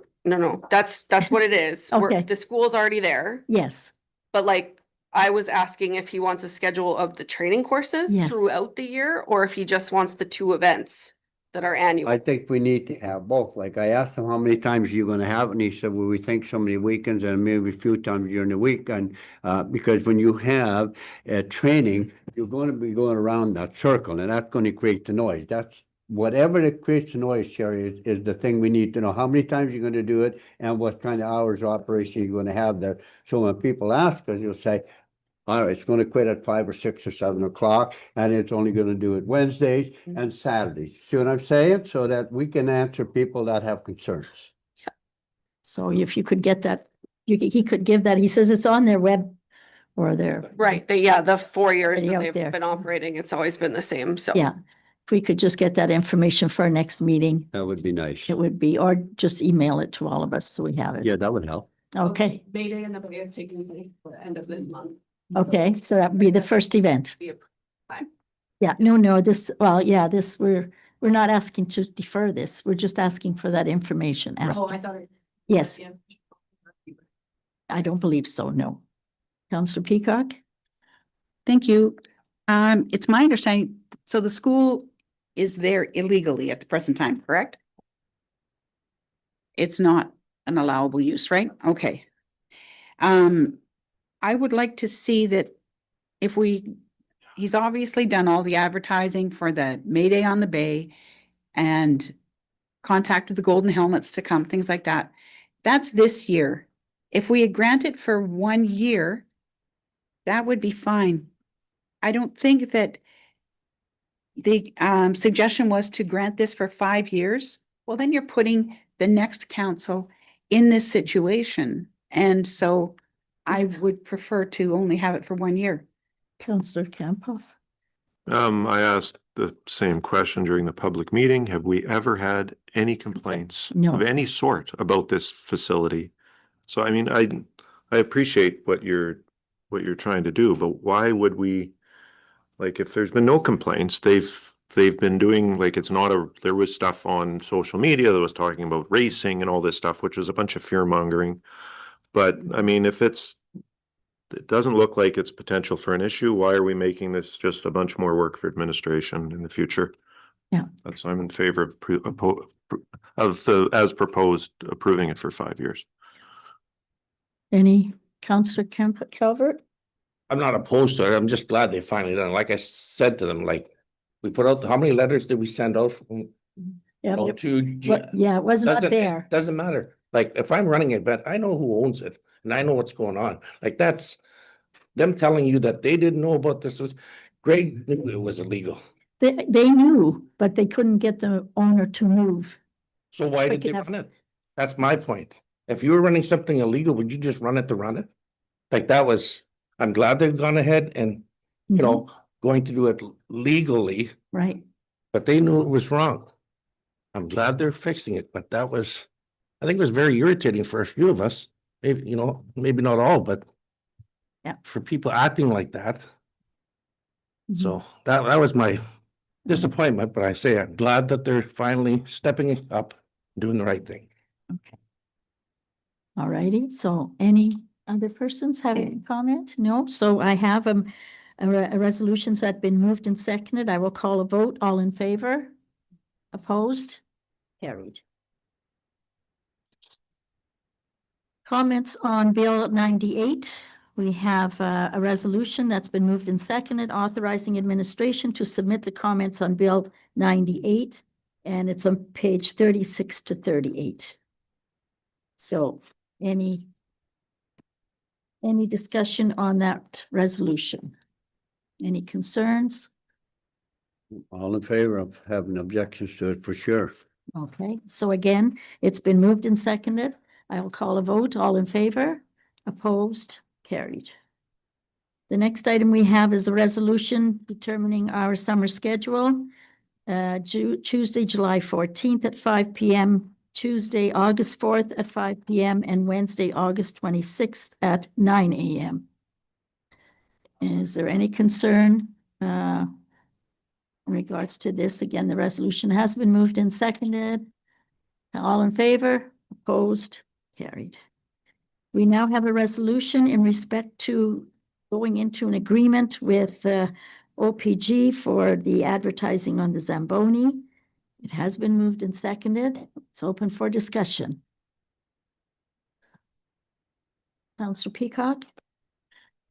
That's what it is. Okay. The school's already there. Yes. But like, I was asking if he wants a schedule of the training courses Yes. throughout the year, or if he just wants the 2 events that are annual. I think we need to have both. Like I asked him how many times you're gonna have it, and he said, well, we think so many weekends and maybe a few times during the week. And because when you have training, you're gonna be going around that circle, and that's gonna create the noise. That's whatever that creates the noise, Sherry, is the thing we need to know. How many times you're gonna do it and what kind of hours of operation you're gonna have there. So when people ask us, you'll say, all right, it's gonna quit at 5 or 6 or 7 o'clock, and it's only gonna do it Wednesdays and Saturdays. See what I'm saying? So that we can answer people that have concerns. So if you could get that, he could give that, he says it's on their web or their, Right, the 4 years Already that out they've there. been operating, it's always been the same, so. yeah. If we could just get that information for our next meeting, That would be nice. it would be, or just email it to all of us so we have it. Yeah, that would help. Okay, May Day and the Bay is taking place at the end of this month. okay, so that would be the first event. Be a time. Yeah, no, this, well, yeah, this, we're not asking to defer this. We're just asking for that information. Oh, after. I thought it. Yes, Yeah. I don't believe so, no. Counselor Peacock? Thank you. It's my understanding, so the school is there illegally at the present time, correct? It's not an allowable use, right? Okay. I would like to see that if he's obviously done all the advertising for the May Day on the Bay and contacted the Golden Helmets to come, things like that. That's this year. If we had granted for 1 year, that would be fine. I don't think that the suggestion was to grant this for 5 years. Well, then you're putting the next council in this situation. And so I would prefer to only have it for 1 year. Counselor Campoff? I asked the same question during the public meeting. Have we ever had any complaints No. of any sort about this facility? So I mean, I appreciate what you're trying to do, but why would we, like, if there's been no complaints, they've been doing, like, it's not there was stuff on social media that was talking about racing and all this stuff, which was a bunch of fear mongering. But I mean, if it doesn't look like it's potential for an issue, why are we making this just a bunch more work for administration in the future? Yeah. I'm in favor of as proposed, approving it for 5 years. Any Counselor Calvert? I'm not opposed to it. I'm just glad they finally done it. Like I said to them, like, we put out, how many letters did we send out from? Yeah, Oh, but- to. yeah, it was not Doesn't- there. Doesn't matter. Like, if I'm running an event, I know who owns it and I know what's going on. Like, that's them telling you that they didn't know about this was, Greg knew it was illegal. They knew, but they couldn't get the owner to move. So why did Quick they enough. run it? That's my point. If you were running something illegal, would you just run it to run it? Like, that was, I'm glad they've gone ahead and, you know, going to do it legally, Right, but they knew it was wrong. I'm glad they're fixing it, but that was, I think it was very irritating for a few of us. Maybe, you know, maybe not all, but yeah. for people acting like that. Mm-hmm. So that was my disappointment, but I say I'm glad that they're finally stepping up, doing the right thing. All righty. So any other persons have any comment? No? So I have a resolutions that been moved and seconded. I will call a vote. All in favor? Opposed? Carried. Comments on Bill 98. We have a resolution that's been moved and seconded authorizing administration to submit the comments on Bill 98, and it's on page 36 to 38. So any discussion on that resolution? Any concerns? All in favor of having objections to it for sure. Okay, so again, it's been moved and seconded. I will call a vote. All in favor? Opposed? Carried. The next item we have is the resolution determining our summer schedule. Tuesday, July 14th at 5 p.m., Tuesday, August 4th at 5 p.m., and Wednesday, August 26th at 9 a.m. Is there any concern in regards to this? Again, the resolution has been moved and seconded. All in favor? Opposed? Carried. We now have a resolution in respect to going into an agreement with OPG for the advertising on the Zamboni. It has been moved and seconded. It's open for discussion. Counselor Peacock?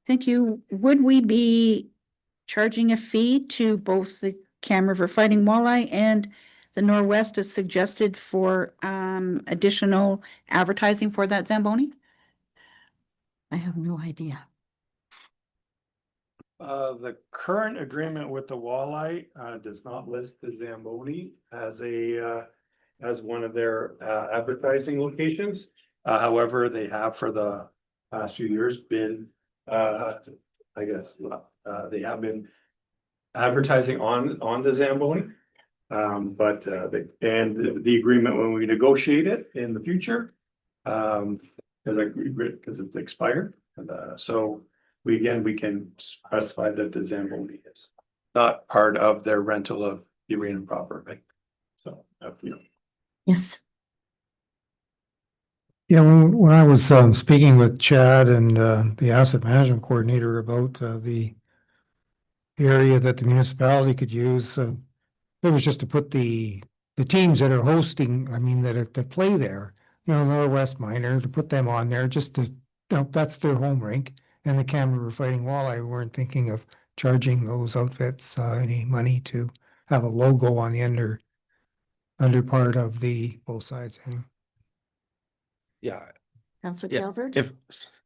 Thank you. Would we be charging a fee to both the Cam River Fighting Walleye and the Norwest as suggested for additional advertising for that Zamboni? I have no idea. The current agreement with the Walleye, does not list the Zamboni as as one of their, advertising locations. However, they have for the past few years been, I guess, they have been advertising on the Zamboni. But the agreement, when we negotiate it in the future, because it's expired, and so we can specify that the Zamboni is not part of their rental of the arena proper, right? So, you know. Yes. Yeah, when I was speaking with Chad and the asset management coordinator about the area that the municipality could use, it was just to put the teams that are hosting, I mean, that play there, you know, Norwest Minor, to put them on there, just to, you know, that's their home rink. And the Cam River Fighting Walleye, we weren't thinking of charging those outfits any money to have a logo on the under part of the both sides. Yeah. Counselor Yeah, Calvert?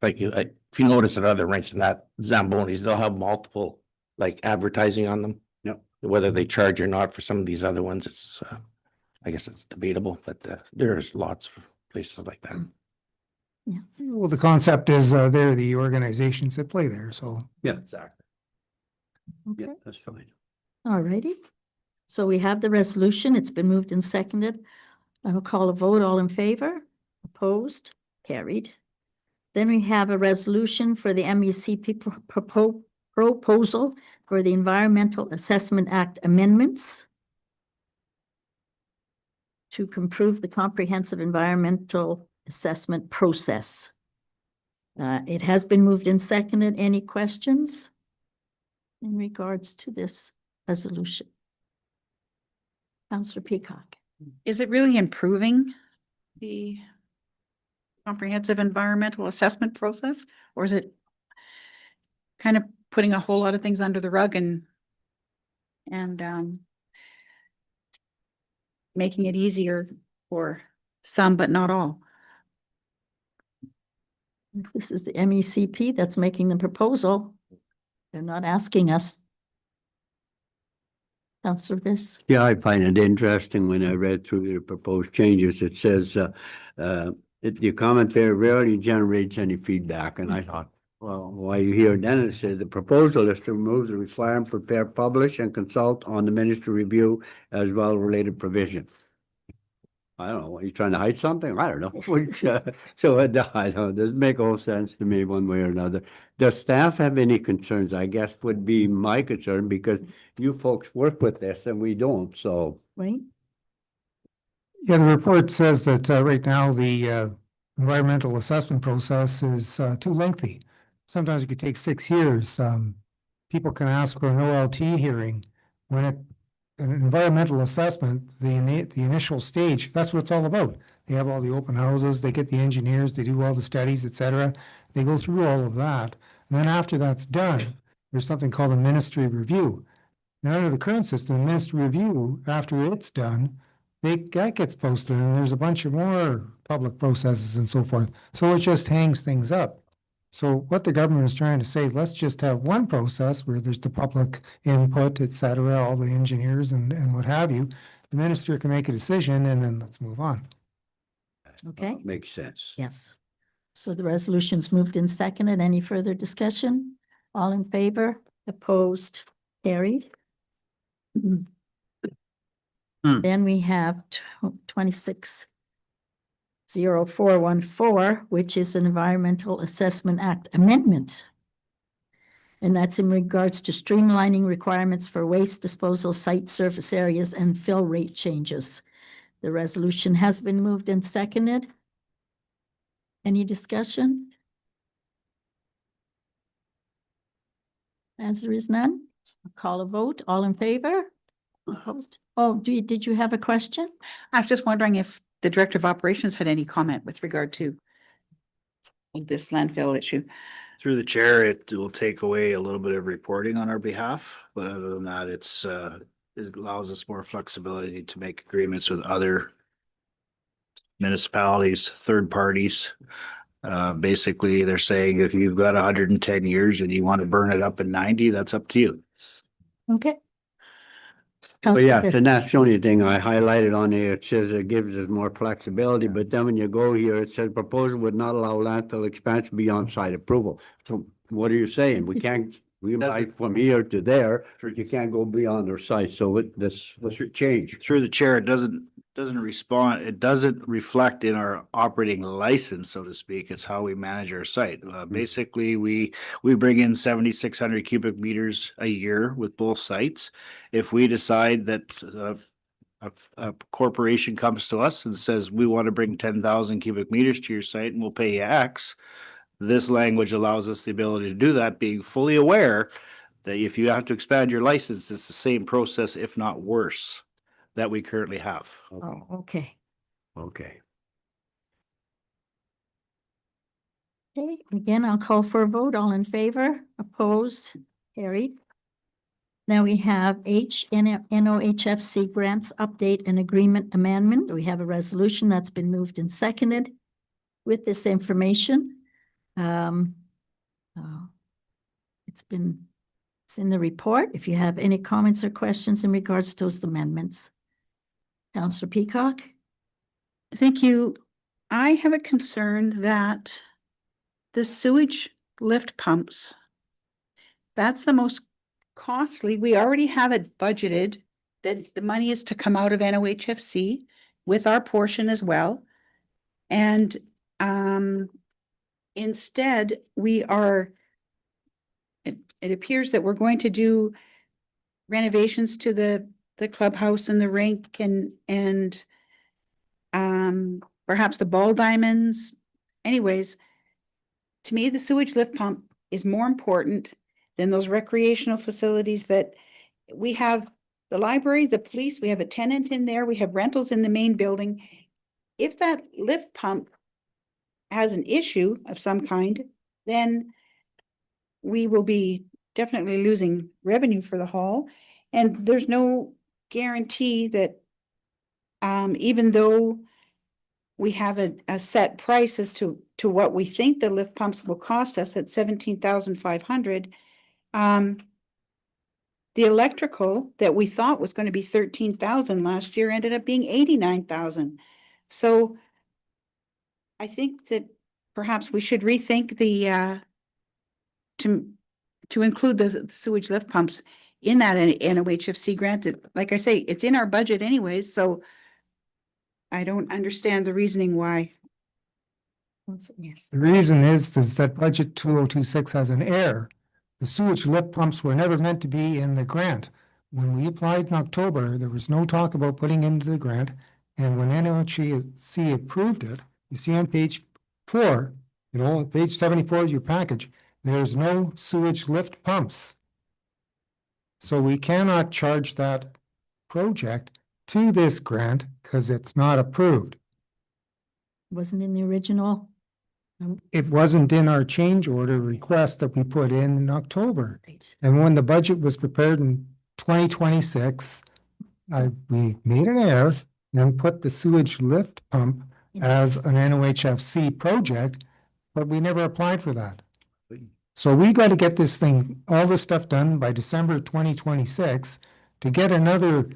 thank you. If you notice at other rinks and that Zambonis, they'll have multiple like advertising on them. Yep. Whether they charge or not for some of these other ones, it's, I guess it's debatable, but there's lots of places like that. Yes. Well, the concept is they're the organizations that play there, so. Yeah, Exactly. Okay. yeah, that's fine. All righty. So we have the resolution. It's been moved and seconded. I will call a vote. All in favor? Opposed? Carried. Then we have a resolution for the MECP proposal for the Environmental Assessment Act amendments to improve the comprehensive environmental assessment process. It has been moved and seconded. Any questions in regards to this resolution? Councillor Peacock. Is it really improving the comprehensive environmental assessment process? Or is it kind of putting a whole lot of things under the rug and making it easier for some, but not all? This is the MECP that's making the proposal. They're not asking us. Councillor Viss. Yeah, I find it interesting when I read through the proposed changes. It says, your commentary rarely generates any feedback. And I thought, well, why are you here? Then it says the proposal is to remove the requirement, prepare, publish, and consult on the ministry review as well related provision. I don't know. Are you trying to hide something? I don't know. Which, so I don't know. Doesn't make all sense to me one way or another. Does staff have any concerns? I guess would be my concern because you folks work with this and we don't. So. Right. Yeah, the report says that right now the environmental assessment process is too lengthy. Sometimes it could take 6 years. People can ask for an OLT hearing when an environmental assessment, the initial stage, that's what it's all about. They have all the open houses, they get the engineers, they do all the studies, etc. They go through all of that. And then after that's done, there's something called a ministry review. And under the current system, a ministry review, after it's done, that gets posted and there's a bunch of more public processes and so forth. So it just hangs things up. So what the government is trying to say, let's just have one process where there's the public input, et cetera, all the engineers and what have you. The minister can make a decision and then let's move on. Okay. Makes sense. Yes. So the resolution's moved and seconded. Any further discussion? All in favor? Opposed? Carried. Then we have 260414, which is an Environmental Assessment Act amendment. And that's in regards to streamlining requirements for waste disposal site surface areas and fill rate changes. The resolution has been moved and seconded. Any discussion? As there is none, I'll call a vote. All in favor? Opposed? Oh, did you have a question? I was just wondering if the Director of Operations had any comment with regard to this landfill issue. Through the chair, it will take away a little bit of reporting on our behalf, but other than that, it allows us more flexibility to make agreements with other municipalities, third parties. Basically, they're saying if you've got 110 years and you want to burn it up in 90, that's up to you. Okay. But yeah, and that's the only thing I highlighted on there. It says it gives us more flexibility, but then when you go here, it says proposal would not allow landfill expansion beyond site approval. So what are you saying? We can't, we might from here to there, you can't go beyond our site. So what's your change? Through the chair, it doesn't respond, it doesn't reflect in our operating license, so to speak. It's how we manage our site. Basically, we bring in 7,600 cubic meters a year with both sites. If we decide that a corporation comes to us and says, we want to bring 10,000 cubic meters to your site and we'll pay you X, this language allows us the ability to do that, being fully aware that if you have to expand your license, it's the same process, if not worse, that we currently have. Oh, okay. Okay. Okay, again, I'll call for a vote. All in favor, opposed, carried. Now we have NOHFC grants update and agreement amendment. We have a resolution that's been moved and seconded with this information. It's in the report. If you have any comments or questions in regards to those amendments. Councillor Peacock? Thank you. I have a concern that the sewage lift pumps, that's the most costly. We already have it budgeted that the money is to come out of NOHFC with our portion as well. And instead, it appears that we're going to do renovations to the clubhouse and the rink and perhaps the ball diamonds. Anyways, to me, the sewage lift pump is more important than those recreational facilities that we have. The library, the police, we have a tenant in there, we have rentals in the main building. If that lift pump has an issue of some kind, then we will be definitely losing revenue for the hall. And there's no guarantee that even though we have a set price as to what we think the lift pumps will cost us at 17,500, the electrical that we thought was going to be 13,000 last year ended up being 89,000. So I think that perhaps we should rethink the to include the sewage lift pumps in that NOHFC grant. Like I say, it's in our budget anyways, so I don't understand the reasoning why. Yes. The reason is that budget 2026 has an error. The sewage lift pumps were never meant to be in the grant. When we applied in October, there was no talk about putting into the grant. And when NOHC approved it, you see on page 4, page 74 of your package, there's no sewage lift pumps. So we cannot charge that project to this grant because it's not approved. Wasn't in the original. It wasn't in our change order request that we put in October. Right. And when the budget was prepared in 2026, we made an error and put the sewage lift pump as an NOHFC project, but we never applied for that. So we got to get this thing, all this stuff done by December 2026 to get another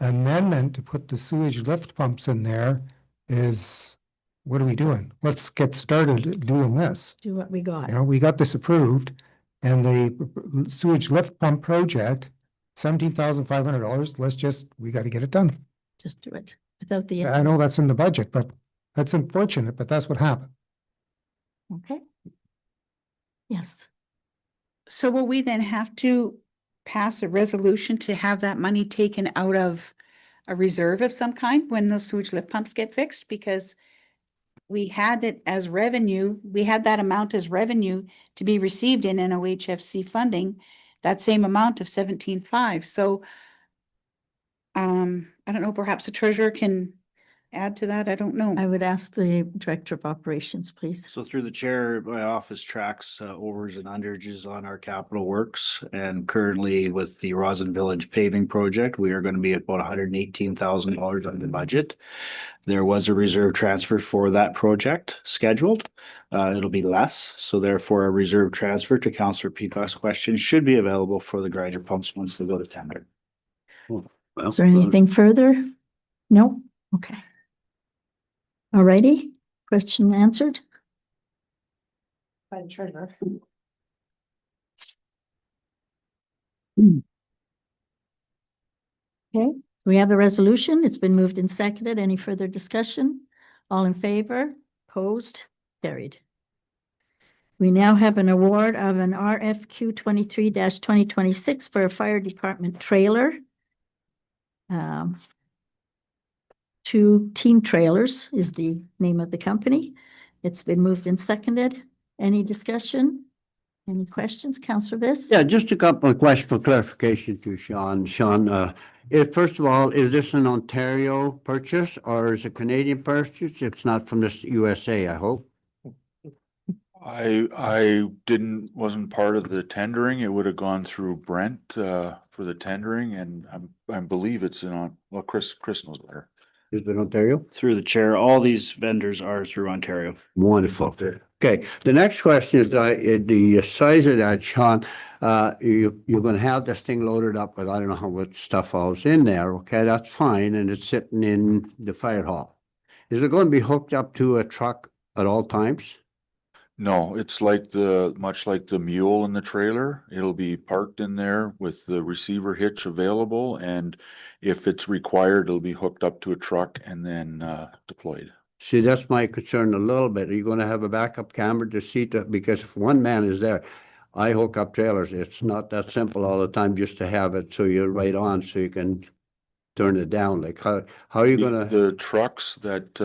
amendment to put the sewage lift pumps in there is, what are we doing? Let's get started doing this. Do what we got. We got this approved and the sewage lift pump project, $17,500. We got to get it done. Just do it without the. I know that's in the budget, but that's unfortunate, but that's what happened. Okay. Yes. So will we then have to pass a resolution to have that money taken out of a reserve of some kind when those sewage lift pumps get fixed? Because we had it as revenue, we had that amount as revenue to be received in NOHFC funding, that same amount of 17,500. So I don't know, perhaps the treasurer can add to that. I don't know. I would ask the Director of Operations, please. So through the chair, my office tracks overs and underages on our capital works. And currently with the Rosin Village paving project, we are going to be at about $118,000 under budget. There was a reserve transfer for that project scheduled. It'll be less, so therefore a reserve transfer, to Councillor Peacock's question, should be available for the grinder pumps once they go to tender. Is there anything further? No? Okay. Alrighty, question answered. By the treasurer. Okay, we have a resolution. It's been moved and seconded. Any further discussion? All in favor? Opposed? Carried. We now have an award of an RFQ 23-2026 for a fire department trailer. Two Team Trailers is the name of the company. It's been moved and seconded. Any discussion? Any questions, Councillor Viss? Yeah, just a couple of questions for clarification to Sean. Sean, first of all, is this an Ontario purchase or is it a Canadian purchase? It's not from the USA, I hope. I wasn't part of the tendering. It would have gone through Brent for the tendering, and I believe it's well, Chris knows better. Is it Ontario? Through the chair, all these vendors are through Ontario. Wonderful. Okay, the next question is the size of that, Sean. You're gonna have this thing loaded up, but I don't know how much stuff all's in there. Okay, that's fine, and it's sitting in the fire hall. Is it going to be hooked up to a truck at all times? No, it's much like the mule in the trailer. It'll be parked in there with the receiver hitch available, and if it's required, it'll be hooked up to a truck and then deployed. See, that's my concern a little bit. Are you going to have a backup camera to see that? Because if one man is there, I hook up trailers. It's not that simple all the time just to have it so you're right on so you can turn it down. Like how are you going to? The trucks that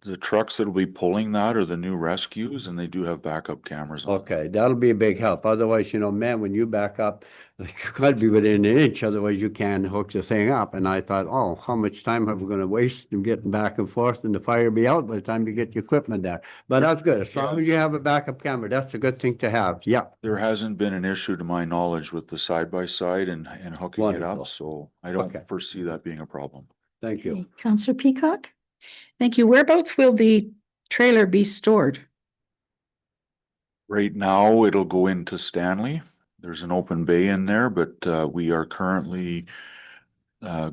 the trucks that will be pulling that are the new rescues, and they do have backup cameras on. Okay, that'll be a big help. Otherwise, man, when you back up, you gotta be within an inch, otherwise you can't hook the thing up. And I thought, oh, how much time are we gonna waste in getting back and forth and the fire be out by the time you get your equipment there? But that's good. As long as you have a backup camera, that's a good thing to have. Yeah. There hasn't been an issue to my knowledge with the side-by-side and hooking it Wonderful. up, so I don't foresee that being a problem. Thank you. Councillor Peacock? Thank you. Whereabouts will the trailer be stored? Right now, it'll go into Stanley. There's an open bay in there, but we are currently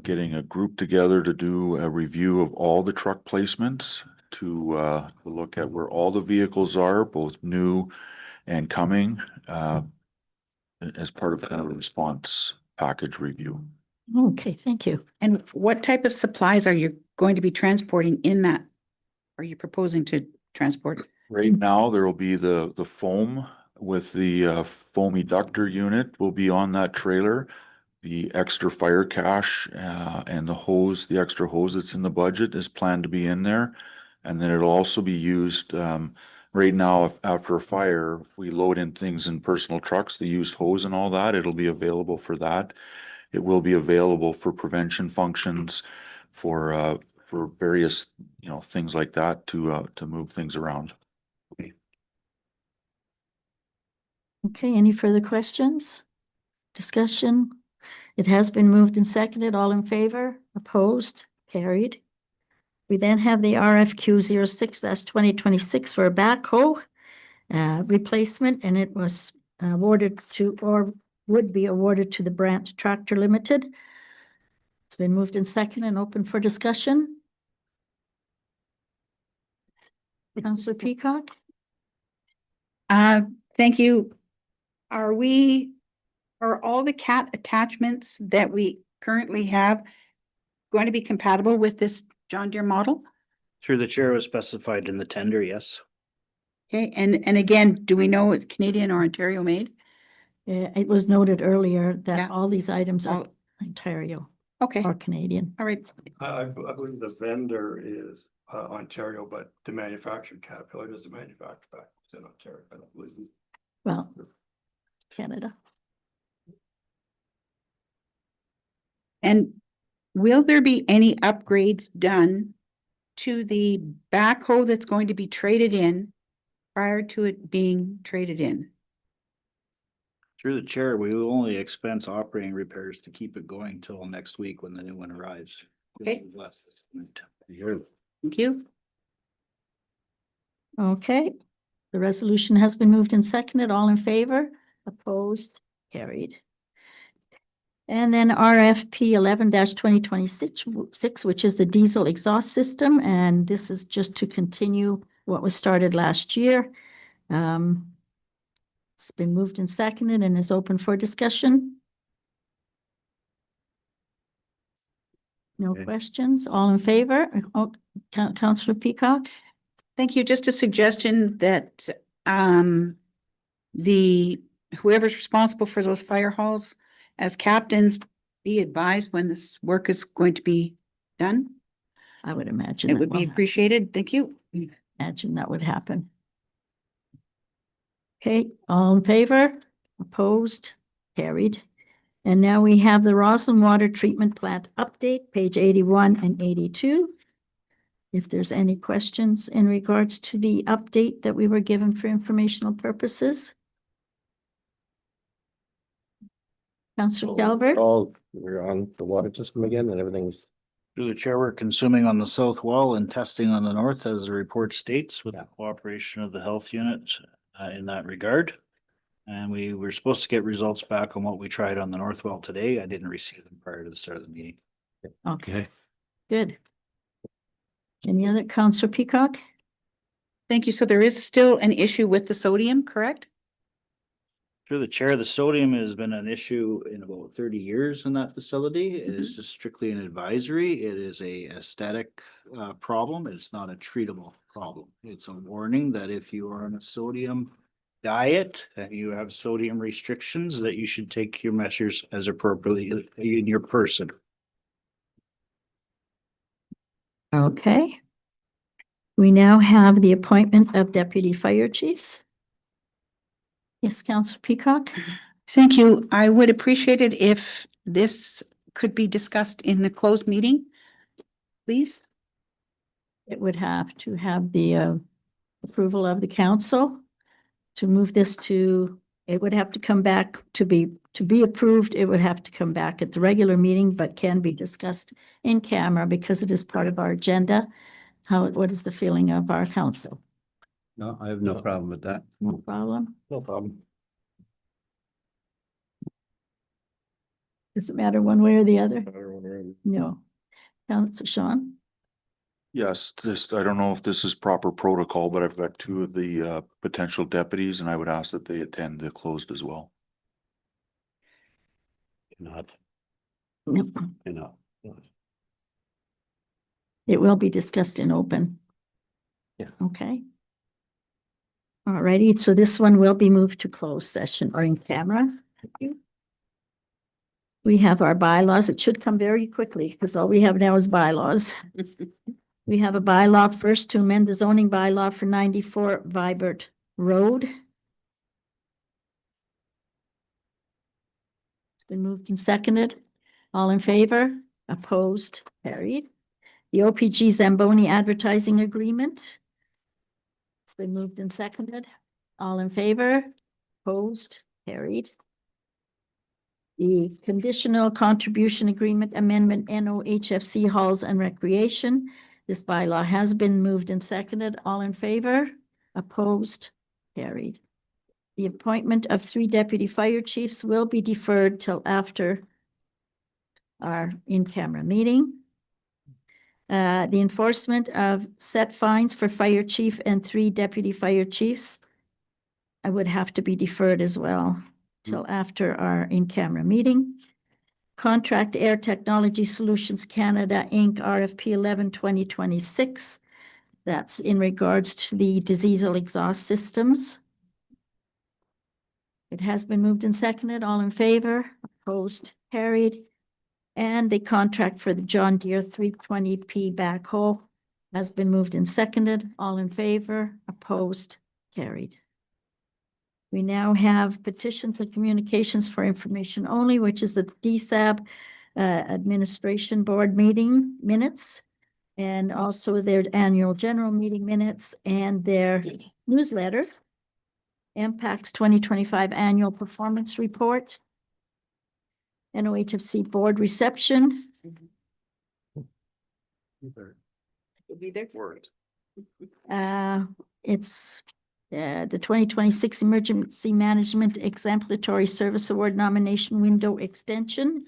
getting a group together to do a review of all the truck placements to look at where all the vehicles are, both new and coming, as part of kind of a response package review. Okay, thank you. And what type of supplies are you going to be transporting in that? Are you proposing to transport? Right now, there will be the foam with the foam eductor unit will be on that trailer. The extra fire cache and the hose, the extra hose that's in the budget is planned to be in there. And then it'll also be used right now after a fire, we load in things in personal trucks, the used hose and all that. It'll be available for that. It will be available for prevention functions, for various, things like that to move things around. Okay, any further questions? Discussion? It has been moved and seconded. All in favor? Opposed? Carried. We then have the RFQ 06-2026 for a backhoe replacement, and it was awarded to, or would be awarded to the Brandt Tractor Limited. It's been moved and seconded and open for discussion. Councillor Peacock? Thank you. Are all the CAT attachments that we currently have going to be compatible with this John Deere model? Through the chair was specified in the tender, yes. Okay, and again, do we know it's Canadian or Ontario made? It was noted earlier that all these items are Ontario. Okay. Or Canadian. All right. I believe the vendor is Ontario, but the manufacturer Caterpillar doesn't manufacture back in Ontario. I don't believe. Well, Canada. And will there be any upgrades done to the backhoe that's going to be traded in prior to it being traded in? Through the chair, we will only expense operating repairs to keep it going till next week when the new one arrives. Okay. Thank Thank you. Okay, the resolution has been moved and seconded. All in favor? Opposed? Carried. And then RFP 11-2026, which is the diesel exhaust system, and this is just to continue what was started last year. It's been moved and seconded and is open for discussion. No questions? All in favor? Oh, Councillor Peacock? Thank you. Just a suggestion that whoever's responsible for those fire halls, as captains, be advised when this work is going to be done. I would imagine. It would be appreciated. Thank you. Imagine that would happen. Okay, all in favor? Opposed? Carried. And now we have the Roslyn Water Treatment Plant update, page 81 and 82. If there's any questions in regards to the update that we were given for informational purposes. Councillor Calvert? We're on the water system again and everything's. Through the chair, we're consuming on the south wall and testing on the north, as the report states, with the cooperation of the health unit in that regard. And we were supposed to get results back on what we tried on the north well today. I didn't receive them prior to the start of the meeting. Okay, good. Any other, Councillor Peacock? Thank you. So there is still an issue with the sodium, correct? Through the chair, the sodium has been an issue in about 30 years in that facility. It is just strictly an advisory. It is a aesthetic problem. It's not a treatable problem. It's a warning that if you are on a sodium diet and you have sodium restrictions, that you should take your measures as appropriately in your person. Okay. We now have the appointment of deputy fire chiefs. Yes, Councillor Peacock? Thank you. I would appreciate it if this could be discussed in the closed meeting, please. It would have to have the approval of the council to move this to, it would have to come back to be approved. It would have to come back at the regular meeting, but can be discussed in camera because it is part of our agenda. What is the feeling of our council? No, I have no problem with that. No problem. No problem. Does it matter one way or the other? No. Councillor Sean? Yes, I don't know if this is proper protocol, but I've got two of the potential deputies and I would ask that they attend the closed as well. Not. No. You know. It will be discussed in open. Yeah. Okay. All righty, so this one will be moved to closed session or in camera. Thank you. We have our bylaws. It should come very quickly because all we have now is bylaws. We have a bylaw first to amend the zoning bylaw for 94 Vibert Road. It's been moved and seconded. All in favor? Opposed? Carried. The OPG Zamboni advertising agreement. It's been moved and seconded. All in favor? Opposed? Carried. The conditional contribution agreement amendment, NOHFC Halls and Recreation. This bylaw has been moved and seconded. All in favor? Opposed? Carried. The appointment of 3 deputy fire chiefs will be deferred till after our in-camera meeting. The enforcement of set fines for fire chief and 3 deputy fire chiefs, I would have to be deferred as well till after our in-camera meeting. Contract Air Technology Solutions Canada, Inc., RFP 11-2026. That's in regards to the diesel exhaust systems. It has been moved and seconded. All in favor? Opposed? Carried. And the contract for the John Deere 320P backhoe has been moved and seconded. All in favor? Opposed? Carried. We now have petitions and communications for information only, which is the DSAB Administration Board meeting minutes, and also their annual general meeting minutes and their newsletter, Impacts 2025 Annual Performance Report, NOHFC Board Reception. It's the 2026 Emergency Management Exemplary Service Award nomination window extension,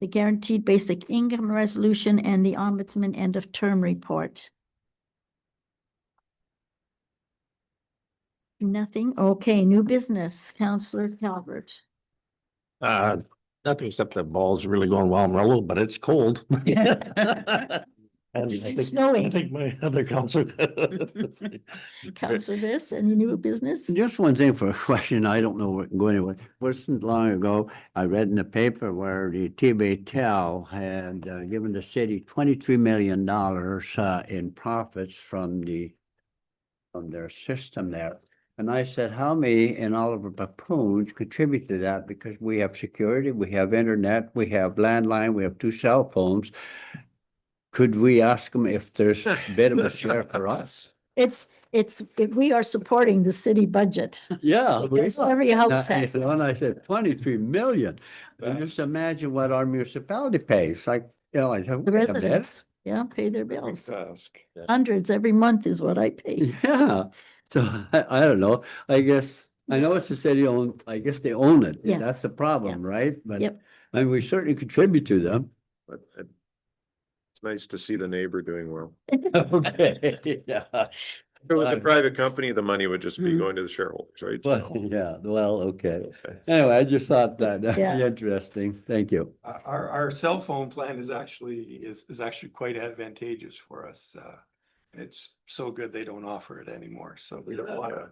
the Guaranteed Basic Income Resolution, and the Ombudsman End of Term Report. Nothing. Okay, new business, Councillor Calvert. Nothing except the ball's really going well, Marlo, but it's cold. And I think- Snowing. I think my other council. Councillor this, any new business? Just one thing for a question, I don't know what going anywhere. Wasn't long ago, I read in the paper where the TBTEL had given the city $23 million in profits from their system there. And I said, how many in Oliver Papoons contribute to that? Because we have security, we have internet, we have landline, we have 2 cell phones. Could we ask them if there's a bit of a share for us? We are supporting the city budget. Yeah. Yes, every house has that. When I said 23 million, just imagine what our municipality pays, like, I said. The wait a minute. residents, yeah, pay their bills. Hundreds every month is what I pay. Yeah, so I don't know, I guess, I know it's the city owned, I guess they own it. Yeah. That's the problem, right? But, Yep. I mean, we certainly contribute to them. But it's nice to see the neighbor doing well. Okay, yeah. If it was a private company, the money would just be Mm-hmm. going to the shareholders, right? Well, yeah, well, okay. Anyway, I just thought that'd be Yeah. interesting. Thank you. Our cell phone plan is actually quite advantageous for us. It's so good they don't offer it anymore, so we don't wanna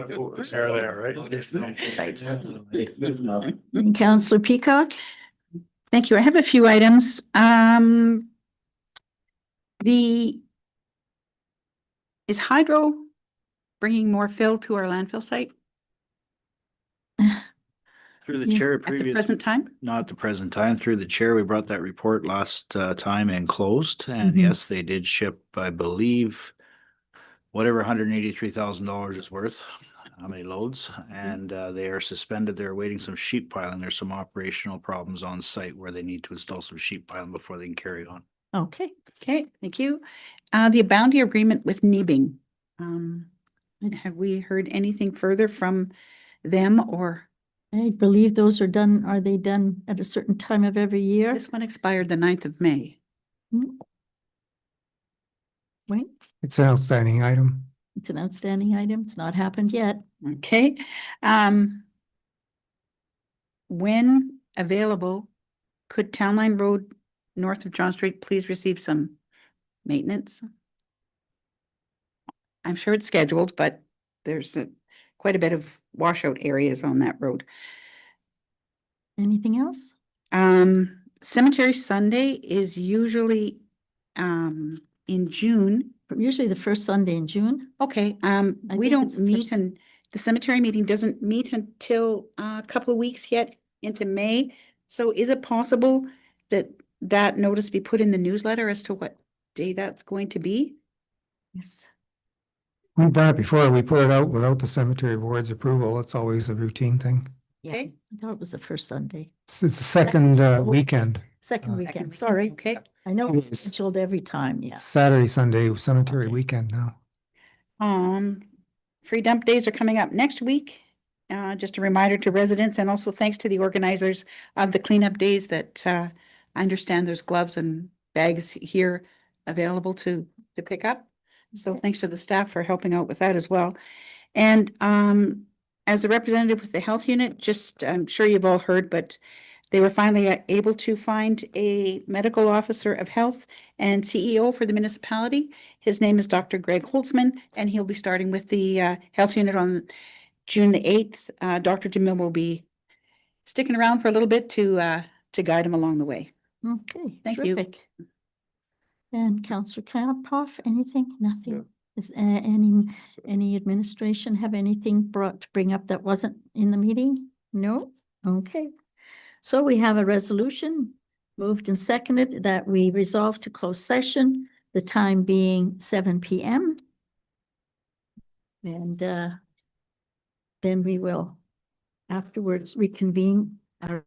put there, right? Councillor Peacock? Thank you. I have a few items. Is Hydro bringing more fill to our landfill site Through the Yeah, chair at the previous. present time? Not at the present time. Through the chair, we brought that report last time and closed. And Mhm. yes, they did ship, I believe, whatever $183,000 is worth, how many loads? And they are suspended. They're awaiting some sheet piling. There's some operational problems on site where they need to install some sheet piling before they can carry on. Okay. Okay, thank you. The boundary agreement with Nebing. Have we heard anything further from them or? I believe those are done, are they done at a certain time of every year? This one expired the 9th of May. Wait, It's an outstanding item. it's an outstanding item. It's not happened yet. Okay. When available, could Town Line Road north of John Street please receive some maintenance? I'm sure it's scheduled, but there's quite a bit of washout areas on that road. Anything else? Cemetery Sunday is usually in June. Usually the first Sunday in June. Okay, we think don't it's the meet first- and the cemetery meeting doesn't meet until a couple of weeks yet into May. So is it possible that that notice be put in the newsletter as to what day that's going to be? Yes. We've done it before. We put it out without the cemetery board's approval. It's always a routine thing. Okay. I thought it was the first Sunday. It's the second weekend. Second weekend, sorry. Okay. I know it's Yes. scheduled every time, yeah. Saturday, Sunday, cemetery weekend now. Free dump days are coming up next week. Just a reminder to residents and also thanks to the organizers of the cleanup days that I understand there's gloves and bags here available to pick up. So thanks to the staff for helping out with that as well. And as a representative with the health unit, just I'm sure you've all heard, but they were finally able to find a medical officer of health and CEO for the municipality. His name is Dr. Greg Holtzman, and he'll be starting with the health unit on June the 8th. Dr. Jamil will be sticking around for a little bit to guide him along the way. Okay, Thank you. terrific. And Councillor Karpoff, anything? Nothing? Is any administration have anything to bring up that wasn't in the meeting? No? Okay. So we have a resolution Moved and seconded that we resolve to close session, the time being 7 PM. And then we will afterwards reconvene our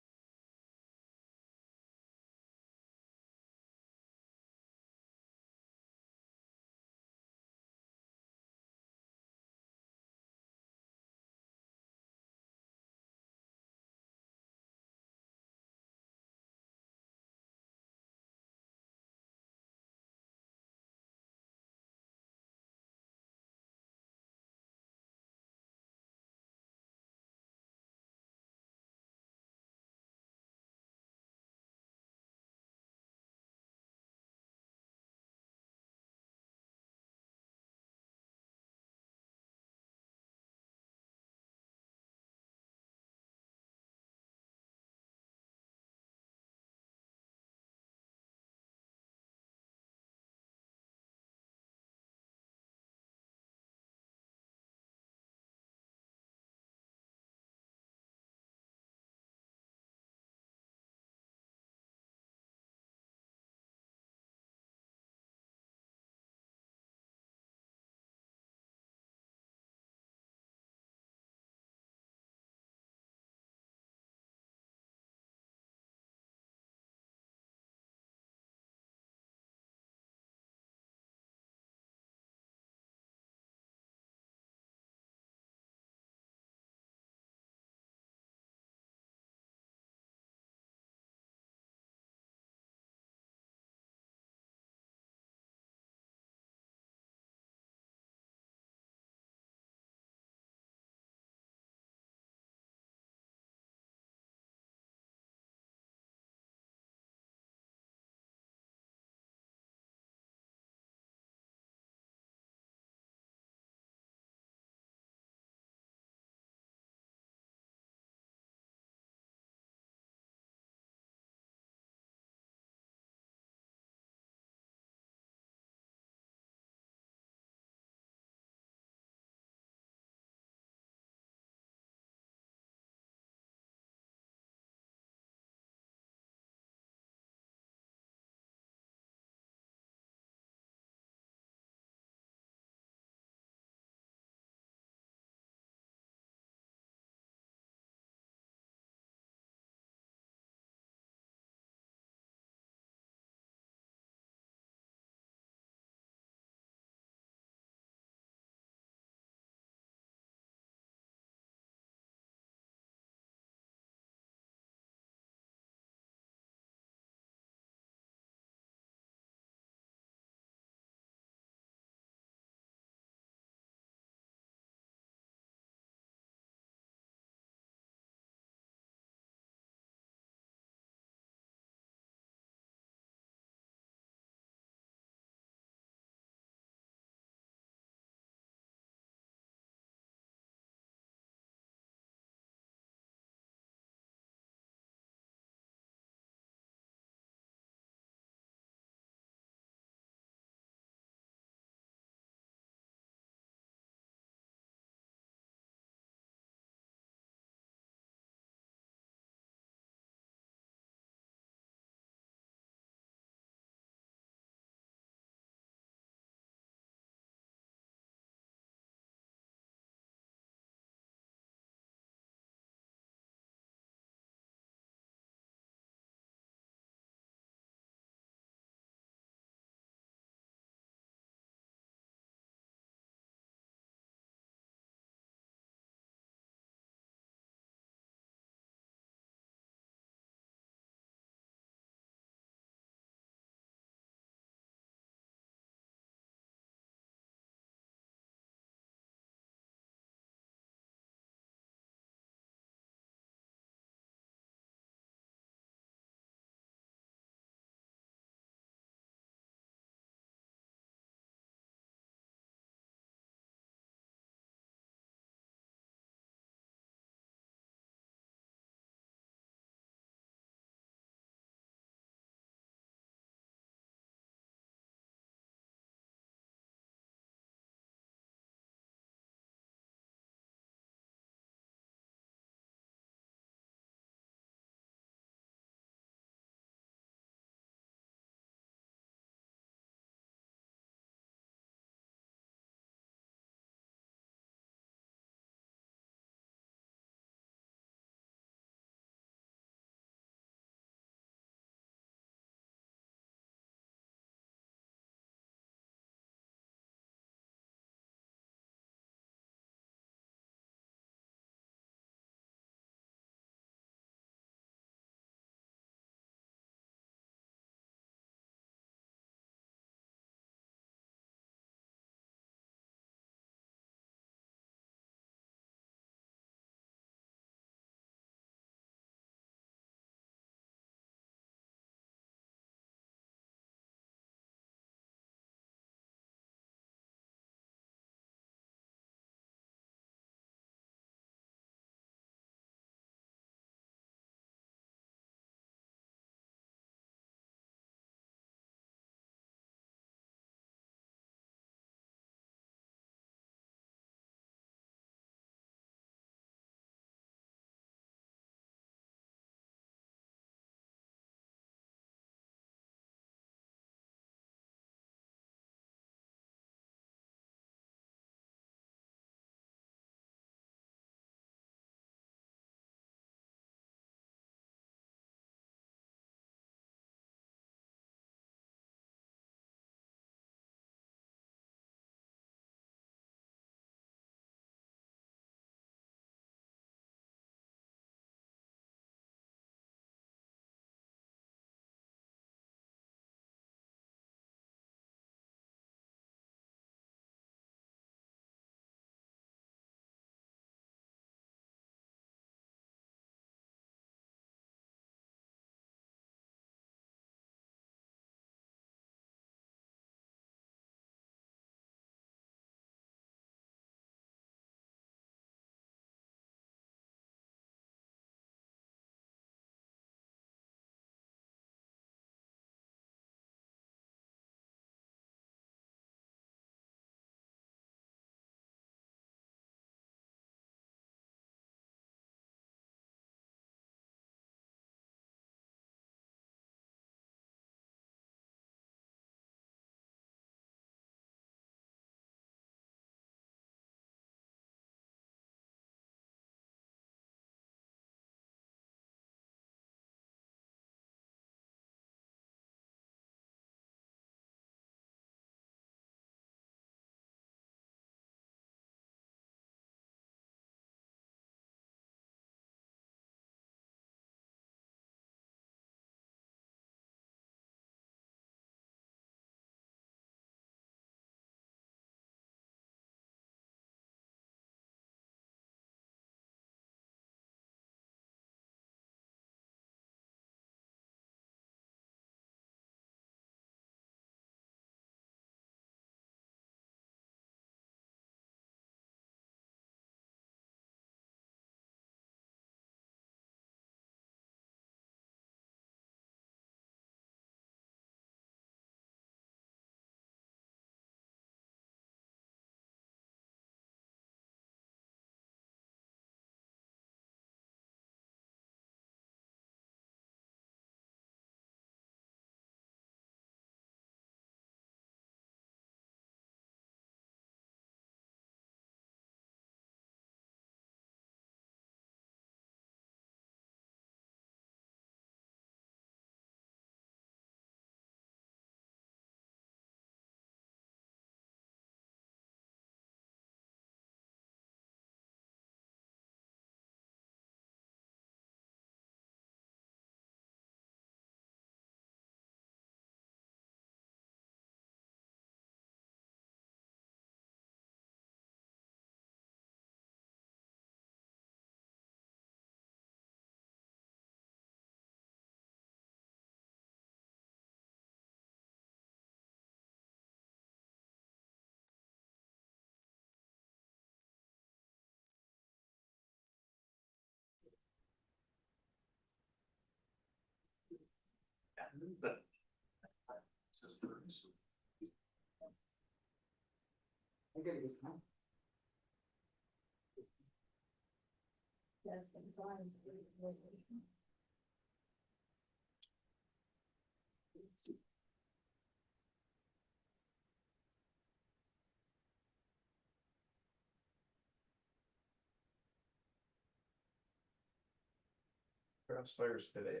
Perhaps fires today.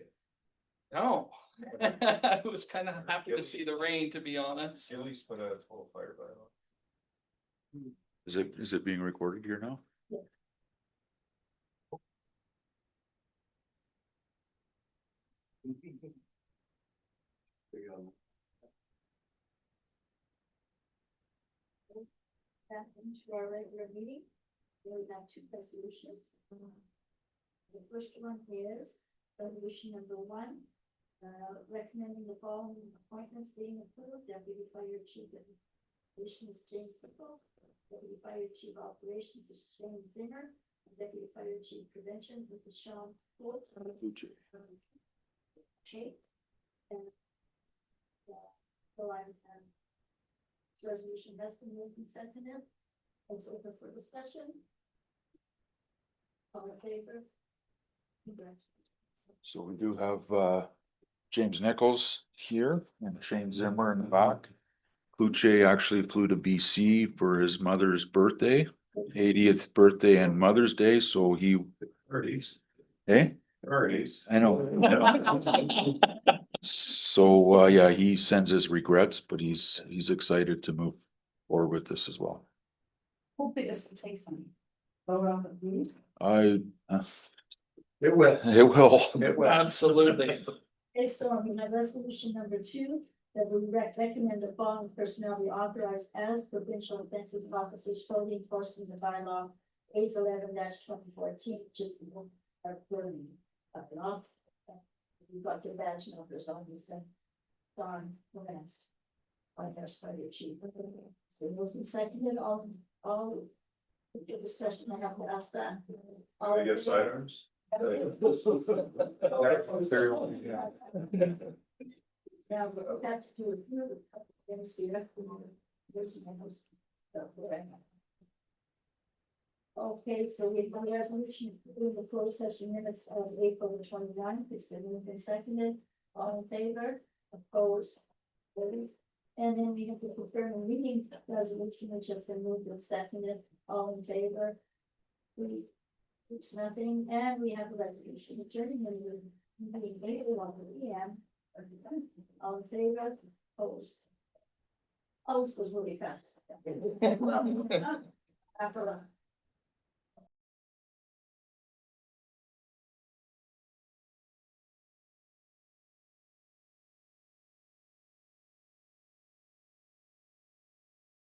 No. I was kind of happy to see the rain, to be honest. At least put a full fire bylaw. Is it being recorded here now? Back into our regular meeting, we have two resolutions. The first one is resolution number 1, recommending the following appointments being approved: Deputy Fire Chief Operations James Sickles, Deputy Fire Chief Operations is Shane Zimmer, and Deputy Fire Chief Prevention with Sean Holt. Okay. And so this resolution has been moved and seconded. It's open for discussion. All in favor? So we do have James Nichols here and Shane Zimmer in the back. Kluche actually flew to BC for his mother's birthday, 80th birthday and Mother's Day, so he. Birdies. Hey? Birdies. I know. So yeah, he sends his regrets, but he's excited to move forward with this as well. Hopefully this will take some. Vote on the meeting. It will. It will. It will. Absolutely. Okay, so on my resolution number 2, that we recommend the following personnel be authorized as provincial offenses officers for the enforcement of the bylaw 811-2014, which is our burning up and off. You've got your badge numbers on this thing. Don Lance. I guess by your chief. So moving seconded, all the discussion, I have to ask that. All in favor? sidearms? Now, we're back to do it. Let me see that. There's my house. Okay, so we have a resolution in the closed session minutes of April 29th. It's been moved and seconded. All in favor? Opposed? Carried. And then we have to confirm a meeting resolution which has been moved and seconded. All in favor? There's nothing, and we have a resolution adjourning the meeting 8:01 p.m. All in favor? Opposed? Opposed was really fast. After